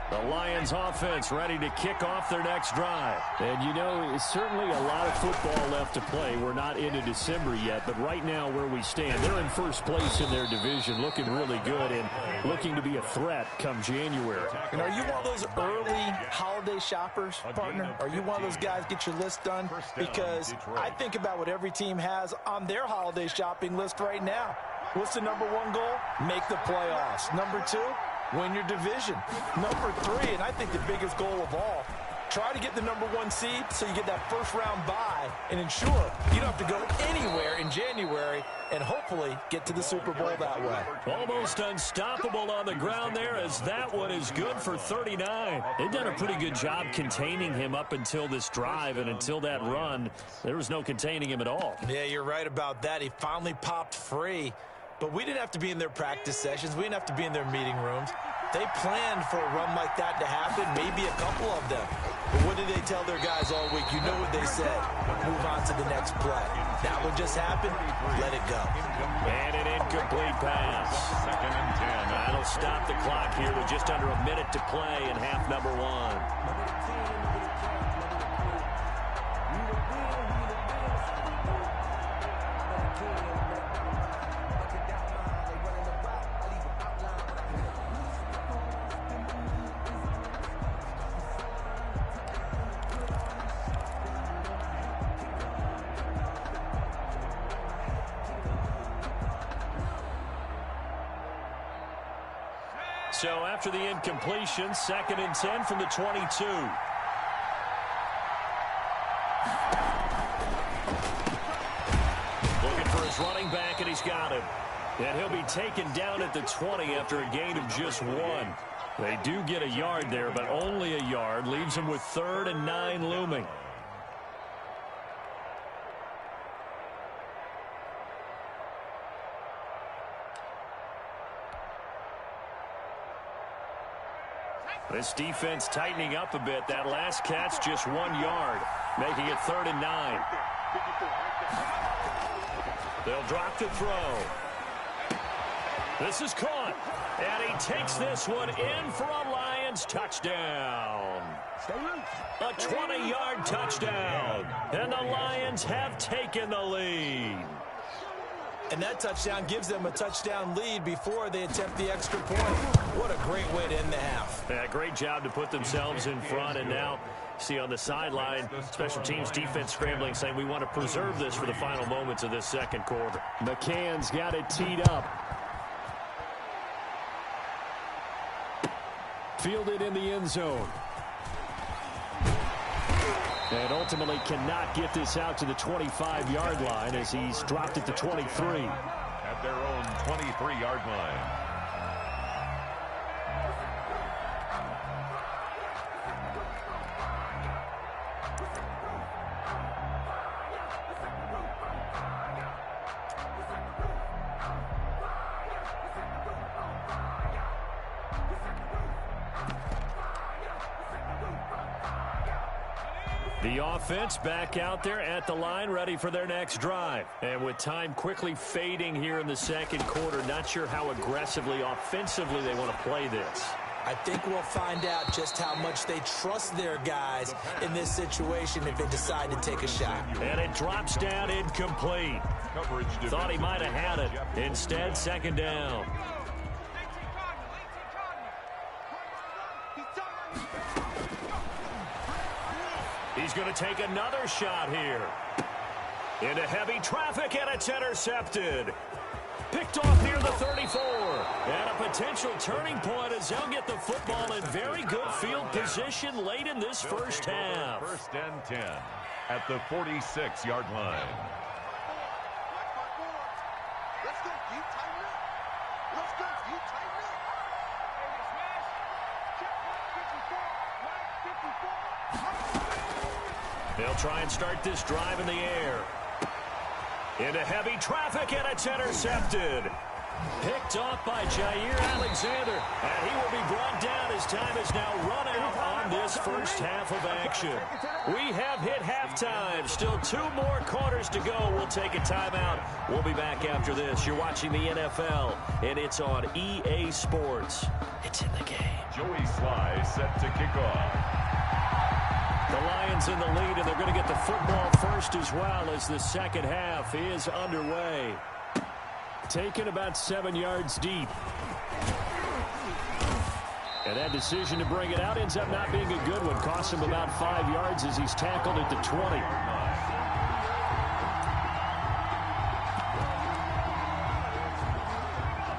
The Lions offense ready to kick off their next drive. And you know, it's certainly a lot of football left to play. We're not into December yet, but right now where we stand, they're in first place in their division, looking really good and looking to be a threat come January. And are you one of those early holiday shoppers, partner? Are you one of those guys get your list done? Because I think about what every team has on their holiday shopping list right now. What's the #1 goal? Make the playoffs. #2, win your division. #3, and I think the biggest goal of all, try to get the #1 seed so you get that first-round bye and ensure you don't have to go anywhere in January and hopefully get to the Super Bowl that way. Almost unstoppable on the ground there as that one is good for 39. They've done a pretty good job containing him up until this drive, and until that run, there was no containing him at all. Yeah, you're right about that. He finally popped free. But we didn't have to be in their practice sessions. We didn't have to be in their meeting rooms. They planned for a run like that to happen, maybe a couple of them. But what did they tell their guys all week? You know what they said. Move on to the next play. That one just happened. Let it go. And an incomplete pass. 2nd and 10. That'll stop the clock here with just under a minute to play in half #1. So after the incompletion, 2nd and 10 from the 22. Looking for his running back, and he's got him. And he'll be taken down at the 20 after a gain of just 1. They do get a yard there, but only a yard. Leaves them with 3rd and 9 looming. This defense tightening up a bit. That last catch just 1 yard, making it 3rd and 9. They'll drop the throw. This is caught, and he takes this one in for a Lions touchdown. A 20-yard touchdown, and the Lions have taken the lead. And that touchdown gives them a touchdown lead before they attempt the extra point. What a great way to end the half. Yeah, great job to put themselves in front, and now see on the sideline, special teams defense scrambling, saying we want to preserve this for the final moments of this second quarter. McCann's got it teed up. Fielded in the end zone. And ultimately cannot get this out to the 25-yard line as he's dropped at the 23. At their own 23-yard line. The offense back out there at the line, ready for their next drive. And with time quickly fading here in the second quarter, not sure how aggressively, offensively they want to play this. I think we'll find out just how much they trust their guys in this situation if they decide to take a shot. And it drops down incomplete. Thought he might have had it. Instead, 2nd down. He's going to take another shot here. Into heavy traffic, and it's intercepted. Picked off near the 34. And a potential turning point as they'll get the football in very good field position late in this first half. 1st and 10 at the 46-yard line. They'll try and start this drive in the air. Into heavy traffic, and it's intercepted. Picked off by Jair Alexander, and he will be brought down as time is now run out on this first half of action. We have hit halftime. Still 2 more quarters to go. We'll take a timeout. We'll be back after this. You're watching the NFL, and it's on EA Sports. It's in the game. Joey Sly set to kick off. The Lions in the lead, and they're going to get the football first as well as the second half is underway. Taken about 7 yards deep. And that decision to bring it out ends up not being a good one. Costs him about 5 yards as he's tackled at the 20.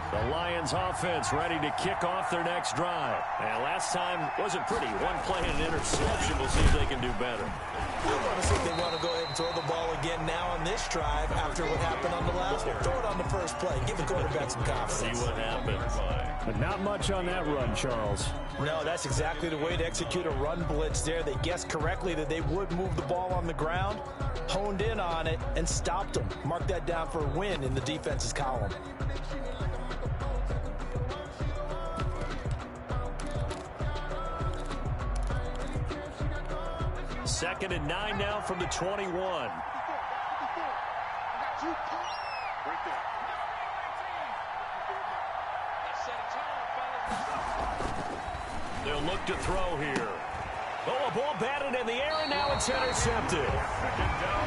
The Lions offense ready to kick off their next drive. And last time wasn't pretty. 1 play and an interception. We'll see if they can do better. I want to see if they want to go ahead and throw the ball again now on this drive after what happened on the last one. Throw it on the first play. Give the quarterback some confidence. See what happens. But not much on that run, Charles. No, that's exactly the way to execute a run blitz there. They guessed correctly that they would move the ball on the ground, honed in on it, and stopped them. Mark that down for a win in the defense's column. Second and 9 now from the 21. They'll look to throw here. Oh, a ball batted in the air, and now it's intercepted.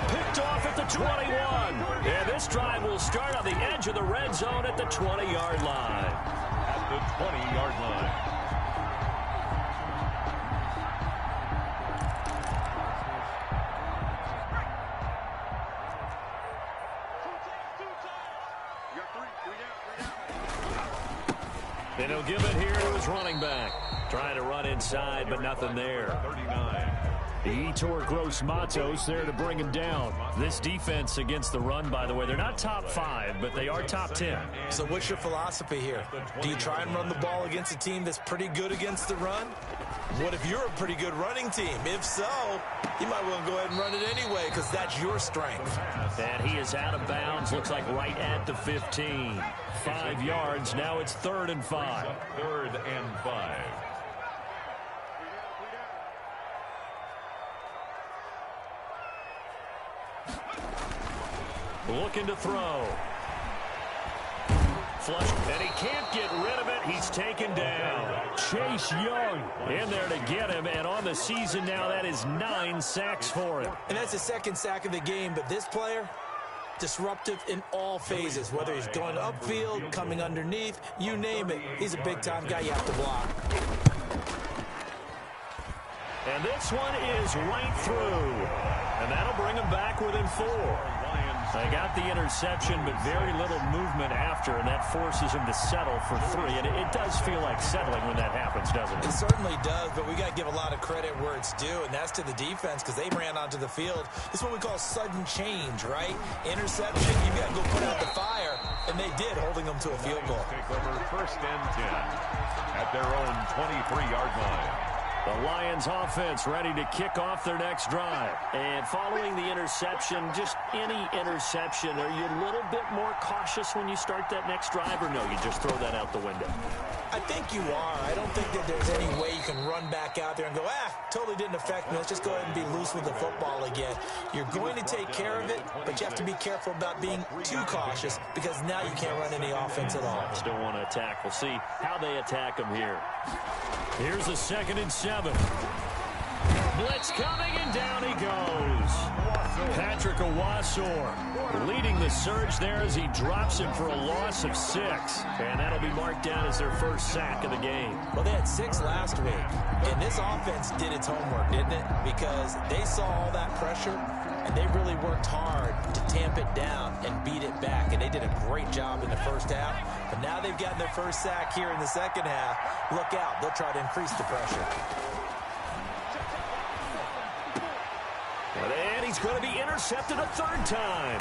Picked off at the 21. And this drive will start on the edge of the red zone at the 20-yard line. At the 20-yard line. And he'll give it here to his running back. Trying to run inside, but nothing there. 39. Yetur Gross-Matos there to bring him down. This defense against the run, by the way, they're not top 5, but they are top 10. So what's your philosophy here? Do you try and run the ball against a team that's pretty good against the run? What if you're a pretty good running team? If so, you might want to go ahead and run it anyway because that's your strength. And he is out of bounds. Looks like right at the 15. 5 yards. Now it's 3rd and 5. 3rd and 5. Looking to throw. Flush, and he can't get rid of it. He's taken down. Chase Young in there to get him, and on the season now, that is 9 sacks for him. And that's the 2nd sack of the game, but this player, disruptive in all phases, whether he's going upfield, coming underneath, you name it. He's a big-time guy you have to block. And this one is right through, and that'll bring him back within 4. They got the interception, but very little movement after, and that forces him to settle for 3. And it does feel like settling when that happens, doesn't it? It certainly does, but we got to give a lot of credit where it's due, and that's to the defense because they ran onto the field. This is what we call sudden change, right? Interception, you got to go put out the fire, and they did, holding them to a field goal. Take over 1st and 10 at their own 23-yard line. The Lions offense ready to kick off their next drive. And following the interception, just any interception, are you a little bit more cautious when you start that next drive, or no, you just throw that out the window? I think you are. I don't think that there's any way you can run back out there and go, totally didn't affect me. Let's just go ahead and be loose with the football again. You're going to take care of it, but you have to be careful about being too cautious because now you can't run any offense at all. Still want to attack. We'll see how they attack him here. Here's a 2nd and 7. Blitz coming, and down he goes. Patrick Owasor leading the surge there as he drops him for a loss of 6. And that'll be marked down as their 1st sack of the game. Well, they had 6 last week. And this offense did its homework, didn't it? Because they saw all that pressure, and they really worked hard to tamp it down and beat it back. And they did a great job in the 1st half. But now they've gotten their 1st sack here in the 2nd half. Look out. They'll try to increase the pressure. And he's going to be intercepted a 3rd time.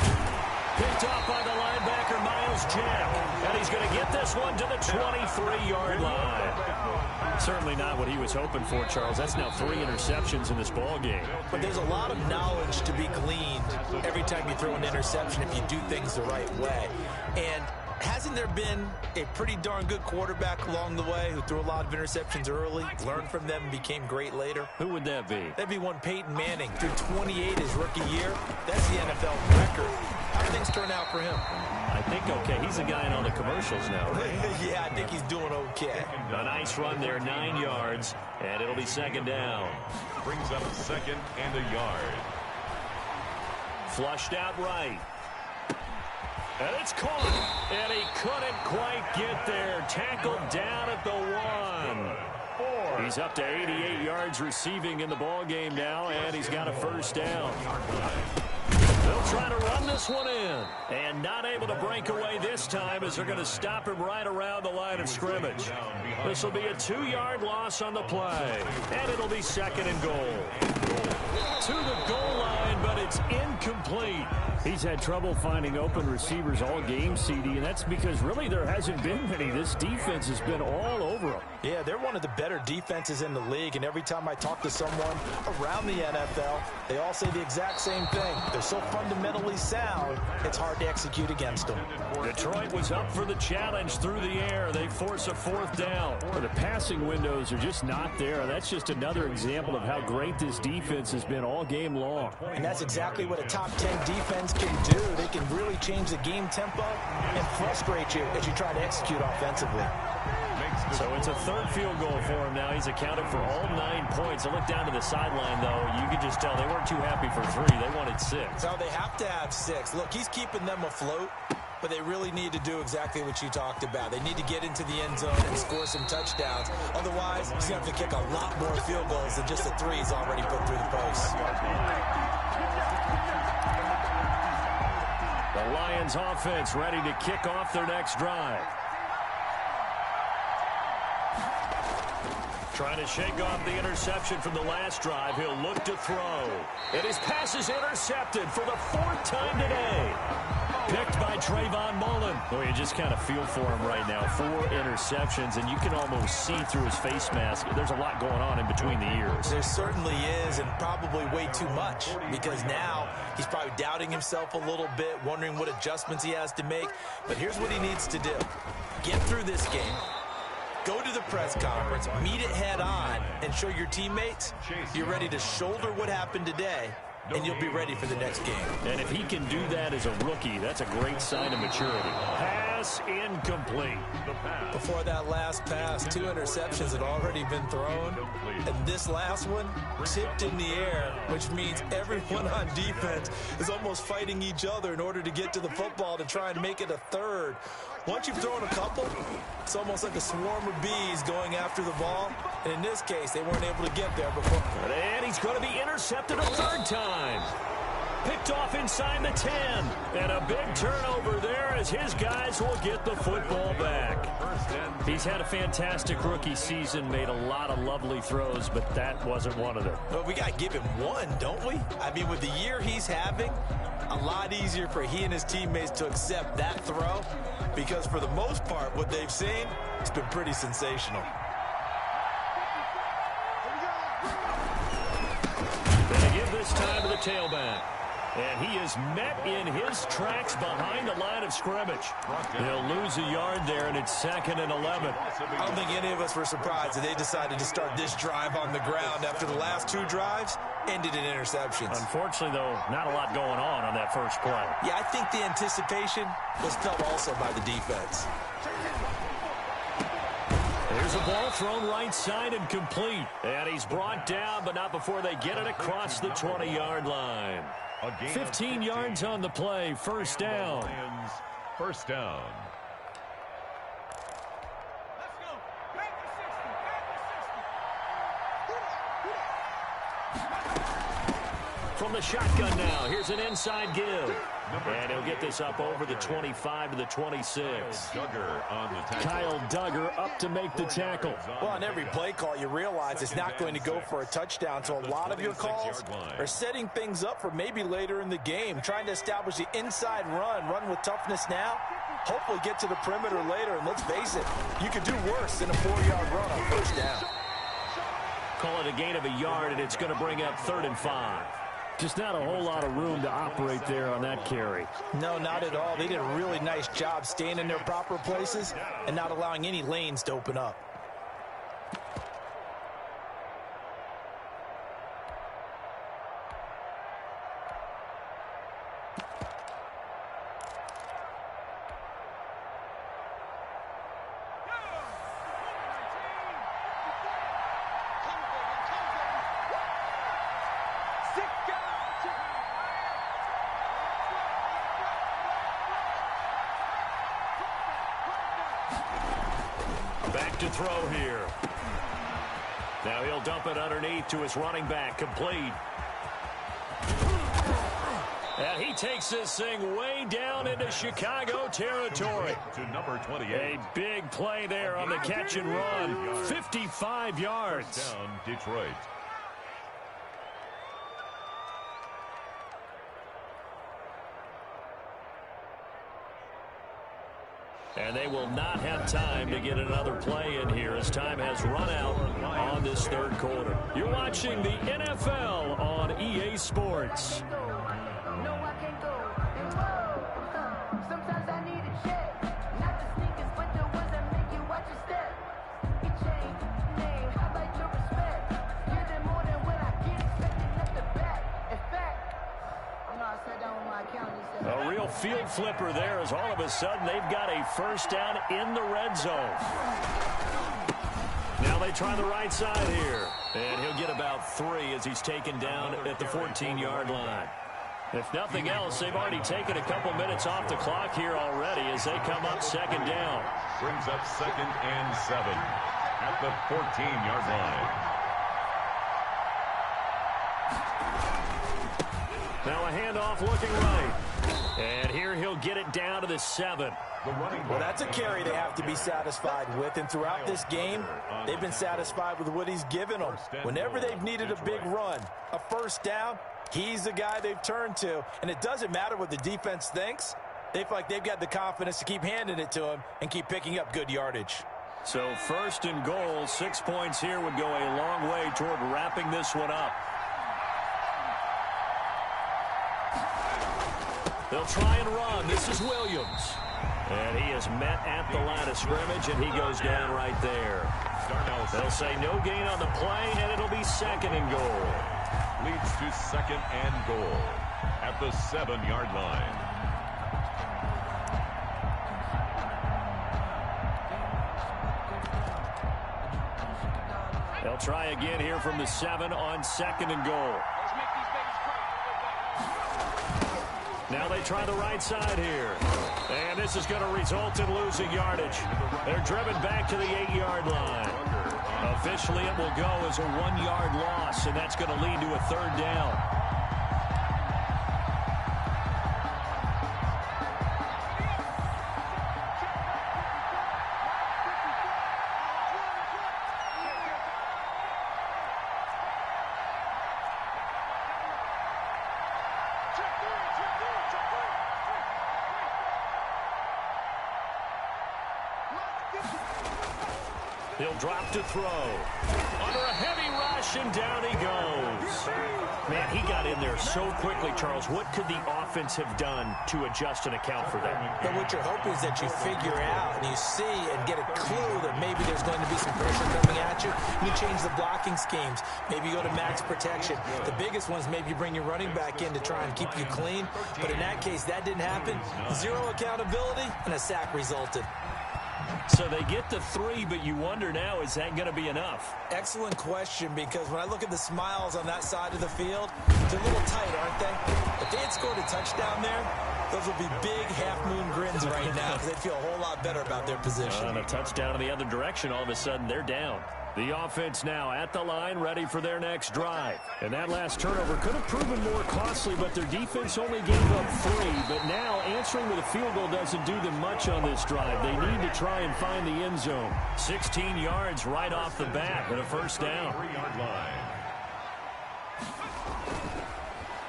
Picked off by the linebacker, Miles Jack. And he's going to get this one to the 23-yard line. Certainly not what he was hoping for, Charles. That's now 3 interceptions in this ball game. But there's a lot of knowledge to be gleaned every time you throw an interception if you do things the right way. And hasn't there been a pretty darn good quarterback along the way who threw a lot of interceptions early, learned from them, and became great later? Who would that be? That'd be one Peyton Manning. Threw 28 his rookie year. That's the NFL record. How do things turn out for him? I think okay. He's a guy in all the commercials now, right? Yeah, I think he's doing okay. A nice run there, 9 yards, and it'll be 2nd down. Brings up 2nd and a yard. Flushed out right. And it's caught, and he couldn't quite get there. Tackled down at the 1. He's up to 88 yards receiving in the ball game now, and he's got a 1st down. They'll try to run this one in, and not able to break away this time as they're going to stop him right around the line of scrimmage. This will be a 2-yard loss on the play, and it'll be 2nd and goal. To the goal line, but it's incomplete. He's had trouble finding open receivers all game, CD, and that's because really there hasn't been many. This defense has been all over them. Yeah, they're one of the better defenses in the league, and every time I talk to someone around the NFL, they all say the exact same thing. They're so fundamentally sound, it's hard to execute against them. Detroit was up for the challenge through the air. They force a 4th down. The passing windows are just not there. That's just another example of how great this defense has been all game long. And that's exactly what a top 10 defense can do. They can really change the game tempo and frustrate you as you try to execute offensively. So it's a 3rd field goal for him now. He's accounted for all 9 points. I look down to the sideline, though. You can just tell they weren't too happy for 3. They wanted 6. No, they have to have 6. Look, he's keeping them afloat, but they really need to do exactly what you talked about. They need to get into the end zone and score some touchdowns. Otherwise, he's going to have to kick a lot more field goals than just the 3 he's already put through the post. The Lions offense ready to kick off their next drive. Trying to shake off the interception from the last drive. He'll look to throw. And his pass is intercepted for the 4th time today. Picked by Trayvon Mullen. Boy, you just kind of feel for him right now. 4 interceptions, and you can almost see through his face mask. There's a lot going on in between the ears. There certainly is, and probably way too much, because now he's probably doubting himself a little bit, wondering what adjustments he has to make. But here's what he needs to do. Get through this game. Go to the press conference, meet it head on, and show your teammates you're ready to shoulder what happened today, and you'll be ready for the next game. And if he can do that as a rookie, that's a great sign of maturity. Pass incomplete. Before that last pass, 2 interceptions had already been thrown, and this last one tipped in the air, which means everyone on defense is almost fighting each other in order to get to the football to try and make it a third. Once you've thrown a couple, it's almost like a swarm of bees going after the ball. And in this case, they weren't able to get there before. And he's going to be intercepted a 3rd time. Picked off inside the 10. And a big turnover there as his guys will get the football back. He's had a fantastic rookie season, made a lot of lovely throws, but that wasn't one of them. But we got to give him one, don't we? I mean, with the year he's having, a lot easier for he and his teammates to accept that throw, because for the most part, what they've seen has been pretty sensational. They give this time to the tailback. And he is met in his tracks behind the line of scrimmage. He'll lose a yard there, and it's 2nd and 11. I don't think any of us were surprised that they decided to start this drive on the ground after the last 2 drives ended in interceptions. Unfortunately, though, not a lot going on that first play. Yeah, I think the anticipation was felt also by the defense. There's a ball thrown right side and complete. And he's brought down, but not before they get it across the 20-yard line. 15 yards on the play, 1st down. First down. From the shotgun now, here's an inside give. And he'll get this up over the 25 to the 26. Kyle Duggar up to make the tackle. Well, on every play call, you realize it's not going to go for a touchdown. So a lot of your calls are setting things up for maybe later in the game, trying to establish the inside run with toughness now, hopefully get to the perimeter later. And let's face it, you could do worse than a 4-yard run on 1st down. Call it a gain of a yard, and it's going to bring up 3rd and 5. Just not a whole lot of room to operate there on that carry. No, not at all. They did a really nice job staying in their proper places and not allowing any lanes to open up. Back to throw here. Now he'll dump it underneath to his running back, complete. And he takes this thing way down into Chicago territory. To number 28. A big play there on the catch and run. 55 yards. First down, Detroit. And they will not have time to get another play in here as time has run out on this 3rd quarter. You're watching the NFL on EA Sports. A real field flipper there as all of a sudden they've got a 1st down in the red zone. Now they try the right side here. And he'll get about 3 as he's taken down at the 14-yard line. If nothing else, they've already taken a couple minutes off the clock here already as they come up 2nd down. Brings up 2nd and 7 at the 14-yard line. Now a handoff looking right. And here he'll get it down to the 7. Well, that's a carry they have to be satisfied with. And throughout this game, they've been satisfied with what he's given them. Whenever they've needed a big run, a first down, he's the guy they've turned to. And it doesn't matter what the defense thinks. They feel like they've got the confidence to keep handing it to him and keep picking up good yardage. So 1st and goal, 6 points here would go a long way toward wrapping this one up. They'll try and run. This is Williams. And he is met at the line of scrimmage, and he goes down right there. They'll say no gain on the play, and it'll be 2nd and goal. Leads to 2nd and goal at the 7-yard line. They'll try again here from the 7 on 2nd and goal. Now they try the right side here. And this is going to result in losing yardage. They're driven back to the 8-yard line. Officially, it will go as a 1-yard loss, and that's going to lead to a 3rd down. He'll drop to throw. Under a heavy rush, and down he goes. Man, he got in there so quickly, Charles. What could the offense have done to adjust and account for that? But what you're hoping is that you figure out and you see and get a clue that maybe there's going to be some pressure coming at you. You change the blocking schemes. Maybe you go to max protection. The biggest one is maybe you bring your running back in to try and keep you clean. But in that case, that didn't happen. 0 accountability, and a sack resulted. So they get to 3, but you wonder now, is that going to be enough? Excellent question, because when I look at the smiles on that side of the field, they're a little tight, aren't they? If they had scored a touchdown there, those would be big half-moon grins right now because they'd feel a whole lot better about their position. On a touchdown in the other direction, all of a sudden they're down. The offense now at the line, ready for their next drive. And that last turnover could have proven more costly, but their defense only gave up 3. But now answering with a field goal doesn't do them much on this drive. They need to try and find the end zone. 16 yards right off the bat and a 1st down. 3-yard line.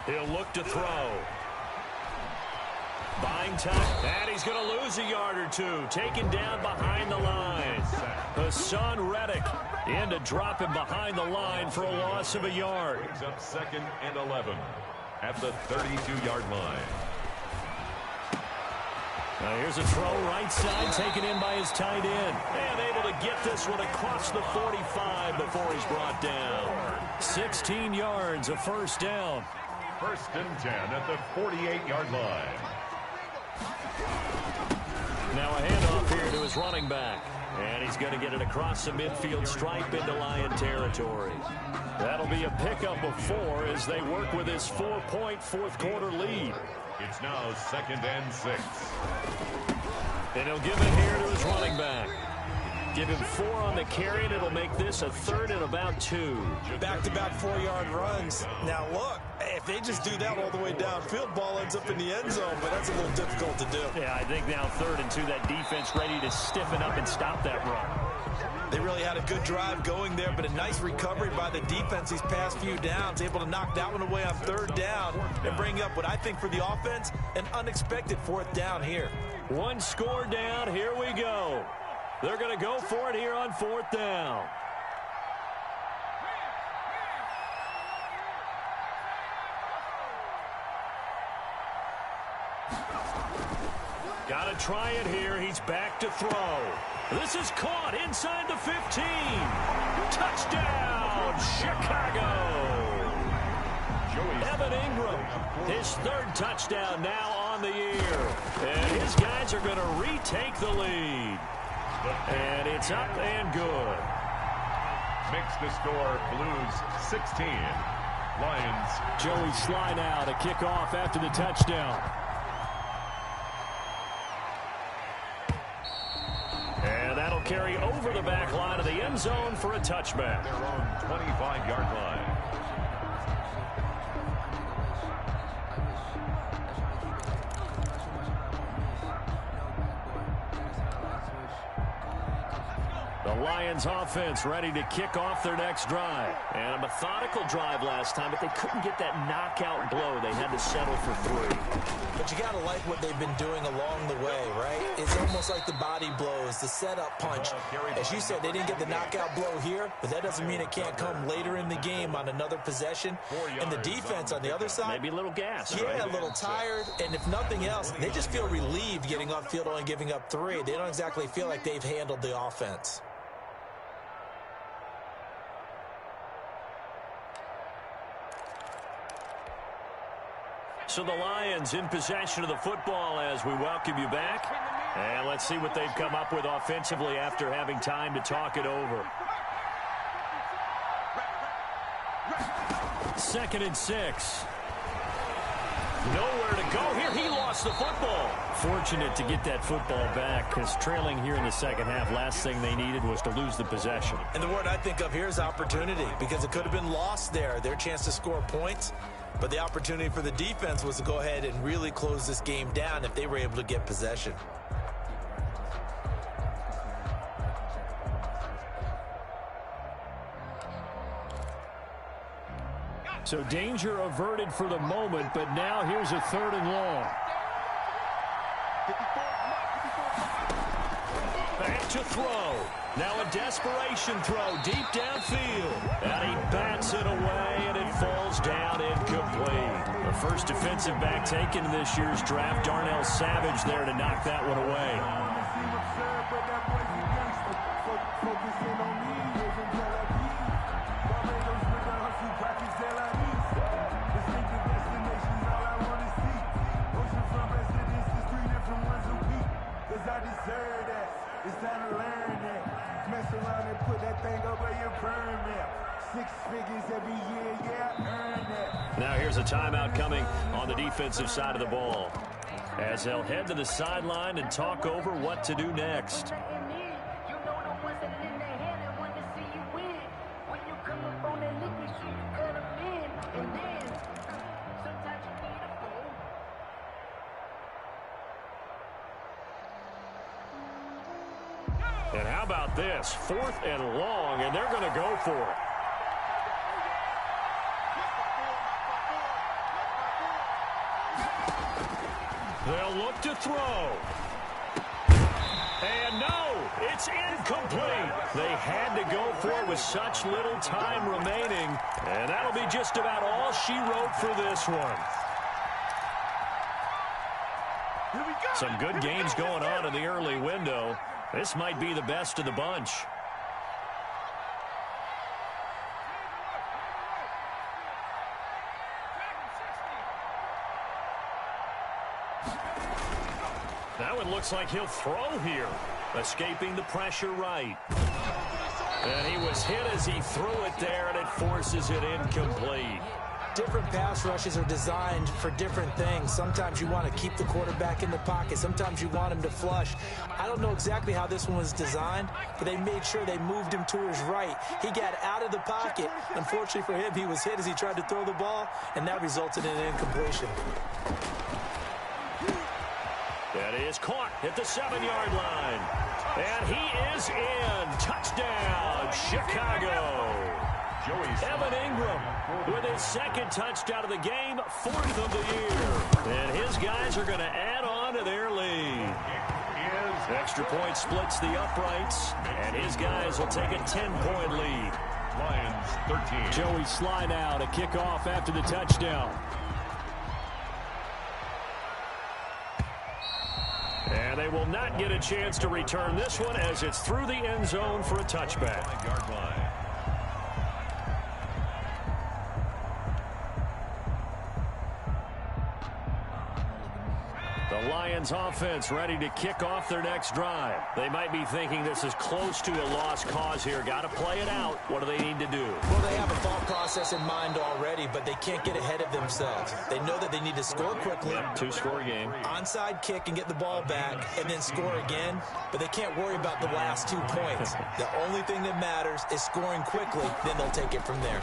He'll look to throw. Buying time, and he's going to lose a yard or 2. Taken down behind the line. Hassan Reddick in to drop him behind the line for a loss of a yard. Brings up 2nd and 11 at the 32-yard line. Now here's a throw right side taken in by his tight end. And able to get this one across the 45 before he's brought down. 16 yards, a 1st down. 1st and 10 at the 48-yard line. Now a handoff here to his running back. And he's going to get it across the midfield stripe into Lion territory. That'll be a pickup of 4 as they work with his 4-point 4th-quarter lead. It's now 2nd and 6. And he'll give it here to his running back. Give him 4 on the carry, and it'll make this a 3rd and about 2. Back-to-back 4-yard runs. Now, look, if they just do that all the way downfield, ball ends up in the end zone, but that's a little difficult to do. Yeah, I think now 3rd and 2, that defense ready to stiffen up and stop that run. They really had a good drive going there, but a nice recovery by the defense these past few downs, able to knock that one away on 3rd down and bring up what I think for the offense, an unexpected 4th down here. 1 score down, here we go. They're going to go for it here on 4th down. Got to try it here. He's back to throw. This is caught inside the 15. Touchdown, Chicago. Evan Ingram, his 3rd touchdown now on the year. And his guys are going to retake the lead. And it's up and good. Makes the score Blues 16. Lions. Joey Slye now to kick off after the touchdown. And that'll carry over the back line of the end zone for a touchback. Their own 25-yard line. The Lions offense ready to kick off their next drive. And a methodical drive last time, but they couldn't get that knockout blow. They had to settle for 3. But you got to like what they've been doing along the way, right? It's almost like the body blows, the setup punch. As you said, they didn't get the knockout blow here, but that doesn't mean it can't come later in the game on another possession. And the defense on the other side, maybe a little gas, yeah, right? A little tired. And if nothing else, they just feel relieved getting off field only giving up 3. They don't exactly feel like they've handled the offense. So the Lions in possession of the football as we welcome you back. And let's see what they've come up with offensively after having time to talk it over. 2nd and 6. Nowhere to go here. He lost the football. Fortunate to get that football back because trailing here in the second half, last thing they needed was to lose the possession. And the word I think of here is opportunity because it could have been lost there. Their chance to score points. But the opportunity for the defense was to go ahead and really close this game down if they were able to get possession. So danger averted for the moment, but now here's a 3rd and long. Back to throw. Now a desperation throw deep downfield. And he bats it away, and it falls down incomplete. The first defensive back taken in this year's draft, Darnell Savage there to knock that one away. Now here's a timeout coming on the defensive side of the ball as they'll head to the sideline and talk over what to do next. And how about this? 4th and long, and they're going to go for it. They'll look to throw. And no, it's incomplete. They had to go for it with such little time remaining. And that'll be just about all she wrote for this one. Some good games going on in the early window. This might be the best of the bunch. That one looks like he'll throw here. Escaping the pressure right. And he was hit as he threw it there, and it forces it incomplete. Different pass rushes are designed for different things. Sometimes you want to keep the quarterback in the pocket. Sometimes you want him to flush. I don't know exactly how this one was designed, but they made sure they moved him to his right. He got out of the pocket. Unfortunately for him, he was hit as he tried to throw the ball, and that resulted in an incompletion. That is caught at the 7-yard line. And he is in. Touchdown, Chicago. Evan Ingram with his 2nd touchdown of the game, 4th of the year. And his guys are going to add on to their lead. Extra point splits the uprights, and his guys will take a 10-point lead. Lions 13. Joey Slye to kick off after the touchdown. And they will not get a chance to return this one as it's through the end zone for a touchback. Yard line. The Lions offense ready to kick off their next drive. They might be thinking this is close to a lost cause here. Got to play it out. What do they need to do? Well, they have a thought process in mind already, but they can't get ahead of themselves. They know that they need to score quickly. Yep, 2-score game. Onside kick and get the ball back and then score again, but they can't worry about the last 2 points. The only thing that matters is scoring quickly, then they'll take it from there.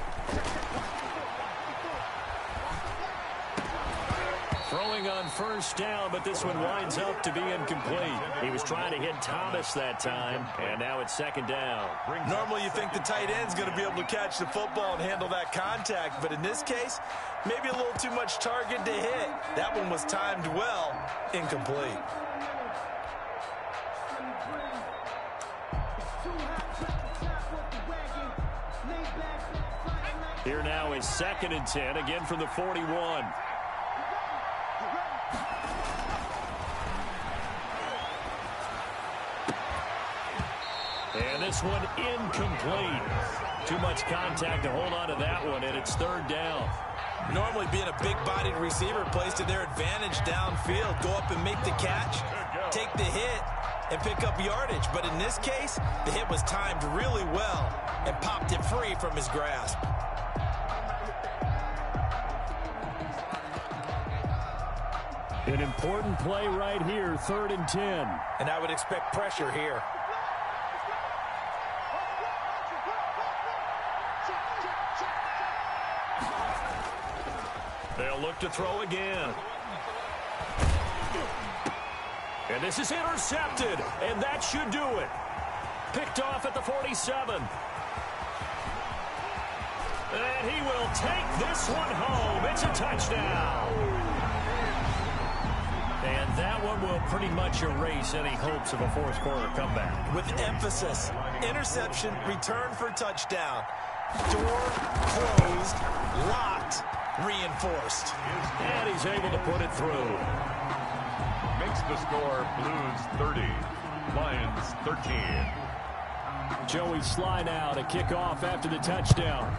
Throwing on on first down, but this one winds up to be incomplete. He was trying to hit Thomas that time, and now it's second down. Normally you think the tight end's going to be able to catch the football and handle that contact, but in this case, maybe a little too much target to hit. That one was timed well, incomplete. Here now is 2nd and 10, again from the 41. And this one incomplete. Too much contact to hold on to that one, and it's 3rd down. Normally being a big-bodied receiver plays to their advantage downfield. Go up and make the catch, take the hit, and pick up yardage. But in this case, the hit was timed really well and popped it free from his grasp. An important play right here, 3rd and 10. And I would expect pressure here. They'll look to throw again. And this is intercepted, and that should do it. Picked off at the 47. And he will take this one home. It's a touchdown. And that one will pretty much erase any hopes of a fourth quarter comeback. With emphasis, interception, return for touchdown. Door closed, locked, reinforced. And he's able to put it through. Makes the score Blues 30, Lions 13. Joey Sly now to kick off after the touchdown.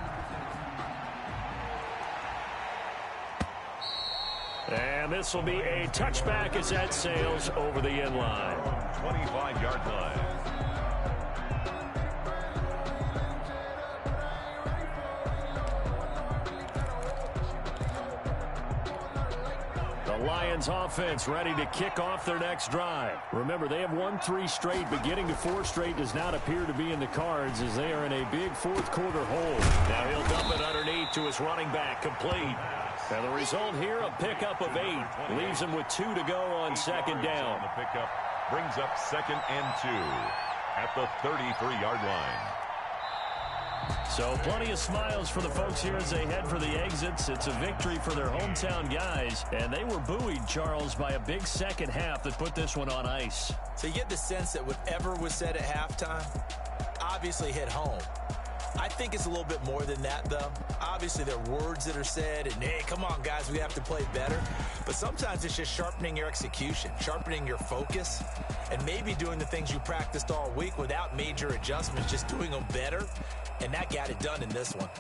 And this will be a touchback as that sails over the end line. 25-yard line. The Lions offense ready to kick off their next drive. Remember, they have won 3 straight, but getting to 4 straight does not appear to be in the cards as they are in a big fourth quarter hole. Now he'll dump it underneath to his running back, complete. And the result here, a pickup of 8. Leaves him with 2 to go on 2nd down. The pickup brings up 2nd and 2 at the 33-yard line. So plenty of smiles for the folks here as they head for the exits. It's a victory for their hometown guys. And they were buoyed, Charles, by a big second half that put this one on ice. So you get the sense that whatever was said at halftime obviously hit home. I think it's a little bit more than that, though. Obviously, there are words that are said, and, hey, come on, guys, we have to play better. But sometimes it's just sharpening your execution, sharpening your focus, and maybe doing the things you practiced all week without major adjustments, just doing them better, and that got it done in this one.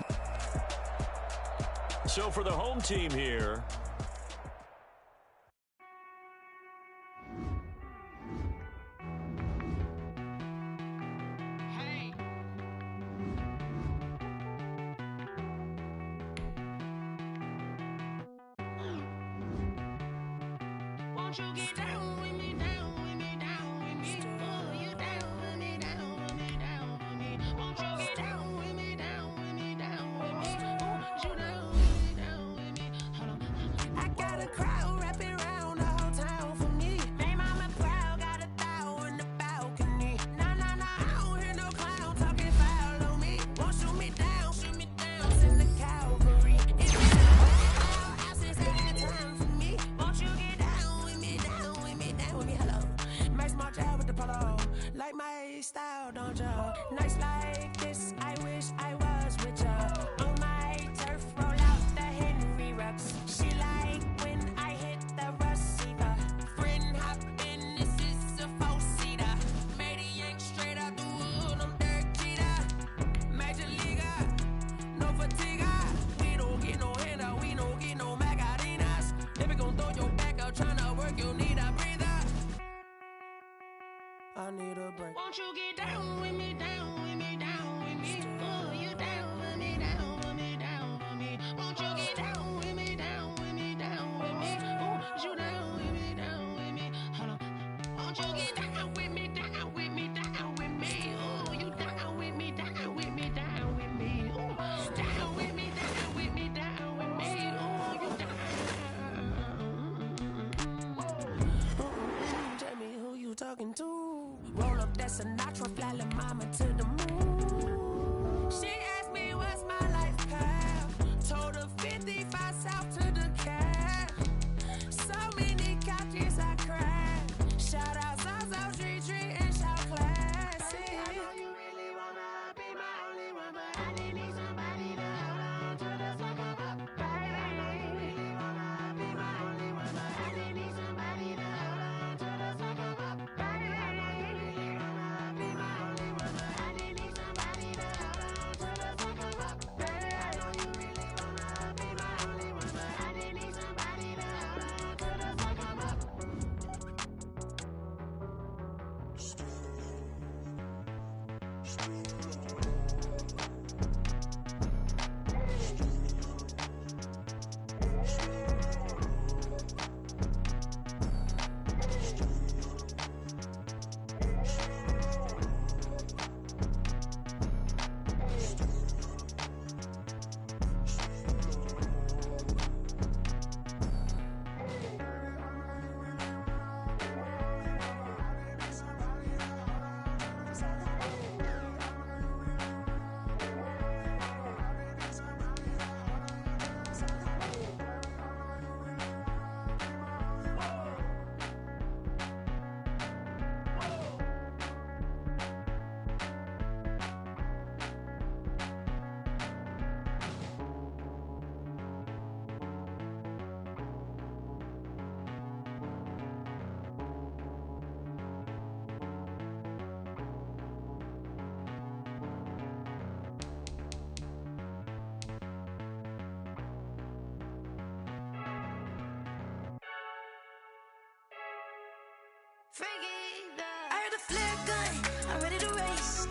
So for the home team here, Won't you get down with me, down with me, down with me? Oh, you down with me, down with me, down with me. Won't you get down with me, down with me, down with me? Oh, you down with me, down with me. Hold on. I got a crowd wrapping around the whole town for me. Hey, mama crowd got a thou in the balcony. Nah, nah, nah, I don't hear no clown talking foul on me. Won't shoot me down, send the Calvary. It's been a while, I since had time for me. Won't you get down with me, down with me, down with me? Hello. Max March out with the polo. Like my style, don't ya? Nights like this, I wish I was with ya. On my turf, roll out the Henry Rux. She like when I hit the receiver. Friend hop in, this is a four-seater. Made a yank straight out the wood, I'm Derek Jeter. Major leaguer, no fatigue. We don't get no handout, we don't get no Magarinas. Never gon' throw your back out, tryna work, you need a breather. I need a break. Won't you get down with me, down with me, down with me? Oh, you down with me, down with me, down with me. Won't you get down with me, down with me, down with me? Oh, you down with me, down with me. Hold on. Won't you get down with me, down with me, down with me? Oh, you down with me, down with me, down with me. Oh, down with me, down with me, down with me. Oh, you down. Sinatra, flying mama to the moon. She asked me what's my life path. Told her 55 south to the cab. So many couches I cried. Shout out Zazo, Tree Tree, and shout classic. I know you really wanna be my only one, but I didn't need somebody to hold on to the sucker up, baby. I know you really wanna be my only one, but I didn't need somebody to hold on to the sucker up, baby. I know you really wanna be my only one, but I didn't need somebody to hold on to the sucker up, baby. I know you really wanna be my only one, but I didn't need somebody to hold on to the sucker up. I heard the flare gun, I'm ready to race.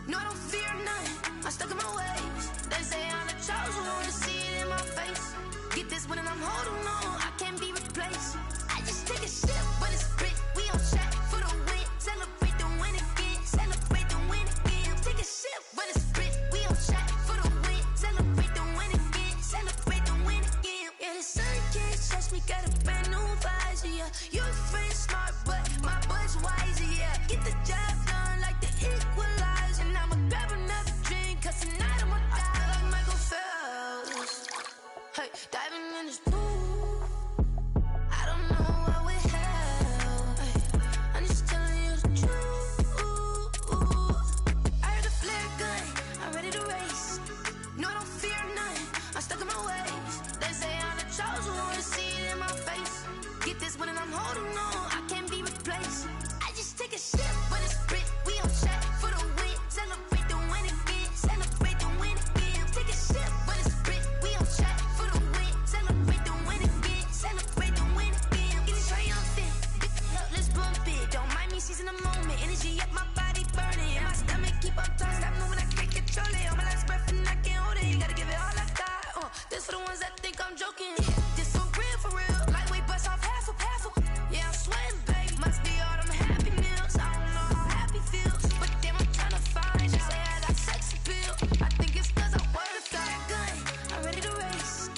No, I don't fear none, I'm stuck in my ways. They say I'm the chosen one, to see it in my face. Get this one and I'm holding on, I can't be replaced. I just take a sip when it's split, we on track for the win. Celebrate the win again, celebrate the win again. Take a sip when it's split, we on track for the win. Celebrate the win again, celebrate the win again. Yeah, the sun can't touch me, got a brand new visor, yeah. Your friend smart, but my bud's wiser, yeah. Get the job done like the equalizer. And I'ma grab another drink, cause tonight I'ma die. I feel like Michael Phelps, hey, diving in this pool. I don't know what we have, hey, I'm just telling you the truth. I heard the flare gun, I'm ready to race. No, I don't fear none, I'm stuck in my ways. They say I'm the chosen one, to see it in my face. Get this one and I'm holding on, I can't be replaced. I just take a sip when it's split, we on track for the win. Celebrate the win again, celebrate the win again. Take a sip when it's split, we on track for the win. Celebrate the win again, celebrate the win again. Getting triumphant, look, let's bump it. Don't mind me seizing the moment, energy up my body burning. And my stomach keep on talking, stop moving, I can't control it. On my last breath and I can't hold it, you gotta give it all I got. This for the ones that think I'm joking. This for real, lightweight bust off half a. Yeah, I'm sweating, baby. Must be all them happy meals. I don't know how happy feels, but damn, I'm trying to find out. Say I got sex appeal. I think it's cause I wear the fire gun. I'm ready to race.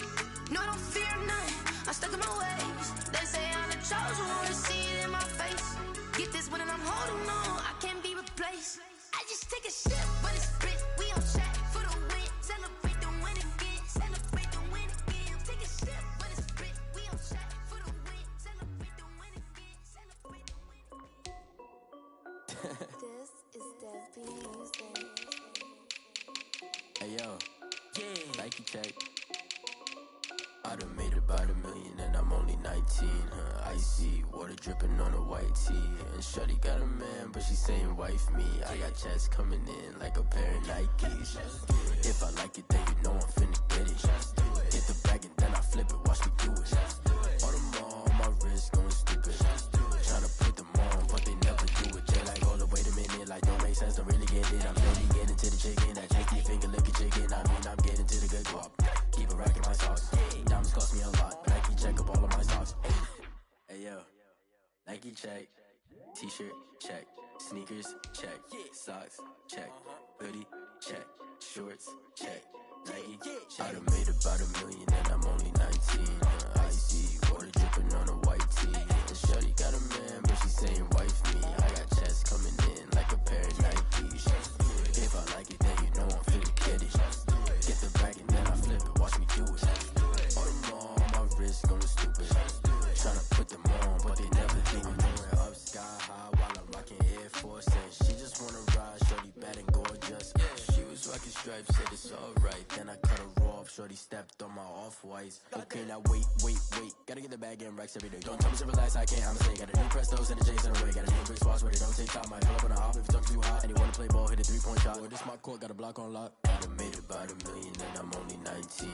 No, I don't fear none, I'm stuck in my ways. They say I'm the chosen one, to see it in my face. Get this one and I'm holding on, I can't be replaced. I just take a sip when it's split, we on track for the win. Celebrate the win again, celebrate the win again. Take a sip when it's split, we on track for the win. Celebrate the win again, celebrate the win again. This is Desby Music. Hey yo, yeah, Nike check. I done made about $1 million and I'm only 19, icy, water dripping on a white tee. And shorty got a man, but she saying wife me. I got checks coming in like a pair of Nikes. If I like it, then you know I'm finna get it. Get the bag and then I flip it, watch me do it. All them all on my wrist going stupid. Tryna put them on, but they never do it. Jay like, hold up, wait a minute, like don't make sense, don't really get it. I'm ready to get into the chicken, that cheeky finger licking chicken. I mean, I'm getting to the good guap. Keep a rack in my sauce. Diamonds cost me a lot, but Nike check up all of my socks. Hey yo, Nike check, t-shirt check, sneakers check, socks check, hoodie check, shorts check, Nike check. I done made about $1 million and I'm only 19. Icy, water dripping on a white tee. And shorty got a man, but she saying wife me. I got checks coming in like a stripes, said it's alright. Then I cut her off, shorty stepped on my off-whites. Okay, now wait. Gotta get the bag and racks every day. Don't tell me to relax, I can't, I'm saying. Got a new Prestos and a Jason away. Got a new big spots where they don't take time. Might pull up on a hop if it's too hot. And you wanna play ball, hit a 3-point shot. Or this my court, got a block on lock. I done made about $1 million and I'm only 19.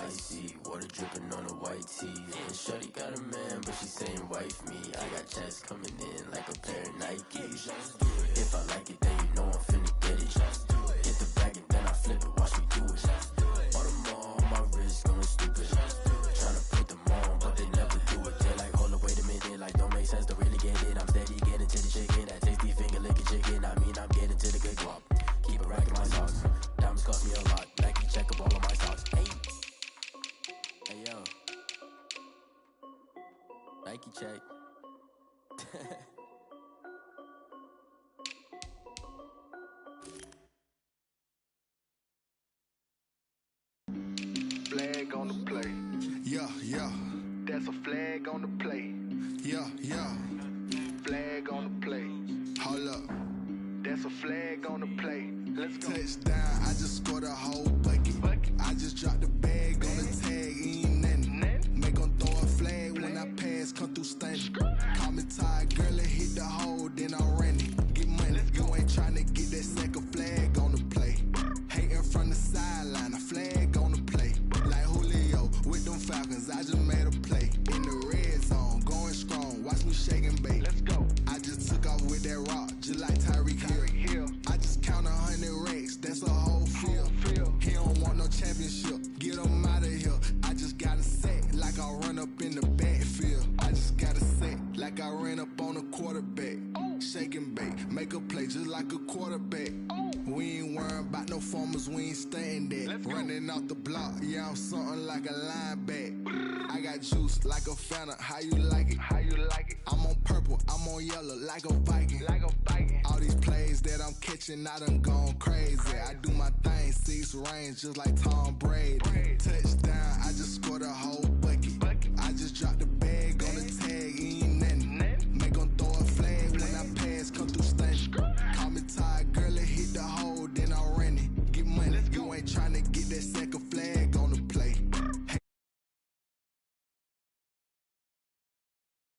Icy, water dripping on a white tee. And shorty got a man, but she saying wife me. I got checks coming in like a pair of Nikes. If I like it, then you know I'm finna get it. Hit the bag and then I flip it, watch me do it. All them all on my wrist going stupid. Tryna put them on, but they never do it. They're like, hold up, wait a minute, like don't make sense to really get it. I'm steady getting to the chicken, that tasty finger licking chicken. I mean, I'm getting to the good guap. Keep a rack in my socks. Diamonds cost me a lot. Nike check up all of my socks. Hey yo, Nike check. Flag on the play. Yeah, yeah. That's a flag on the play. Yeah, yeah. Flag on the play. Hold up. That's a flag on the play. Let's go. Touchdown, I just scored a whole bucket. I just dropped the bag on the tag, ain't nothing. Make 'em throw a flag when I pass, come through stunning. Call me tired, girl, and hit the hole, then I'm running. Get money, you ain't tryna get that second flag on the play. Hating from the sideline, a flag on the play. Like Julio with them Falcons, I just made a play. In the red zone, going strong, watch me shake and bake. Let's go. I just took off with that rock, just like Tyreek Hill. I just count 100 racks, that's a whole field. He don't want no championship, get him out of here. I just got a set, like I run up in the backfield. I just got a set, like I ran up on a quarterback. Shake and bake, make a play just like a quarterback. We ain't worrying about no formers, we ain't staying there. Running off the block, yeah, I'm something like a lineback. I got juice like a Fanta, how you like it? How you like it? I'm on purple, I'm on yellow, like a Viking. All these plays that I'm catching, I done gone crazy. I do my thing, 6 range, just like Tom Brady.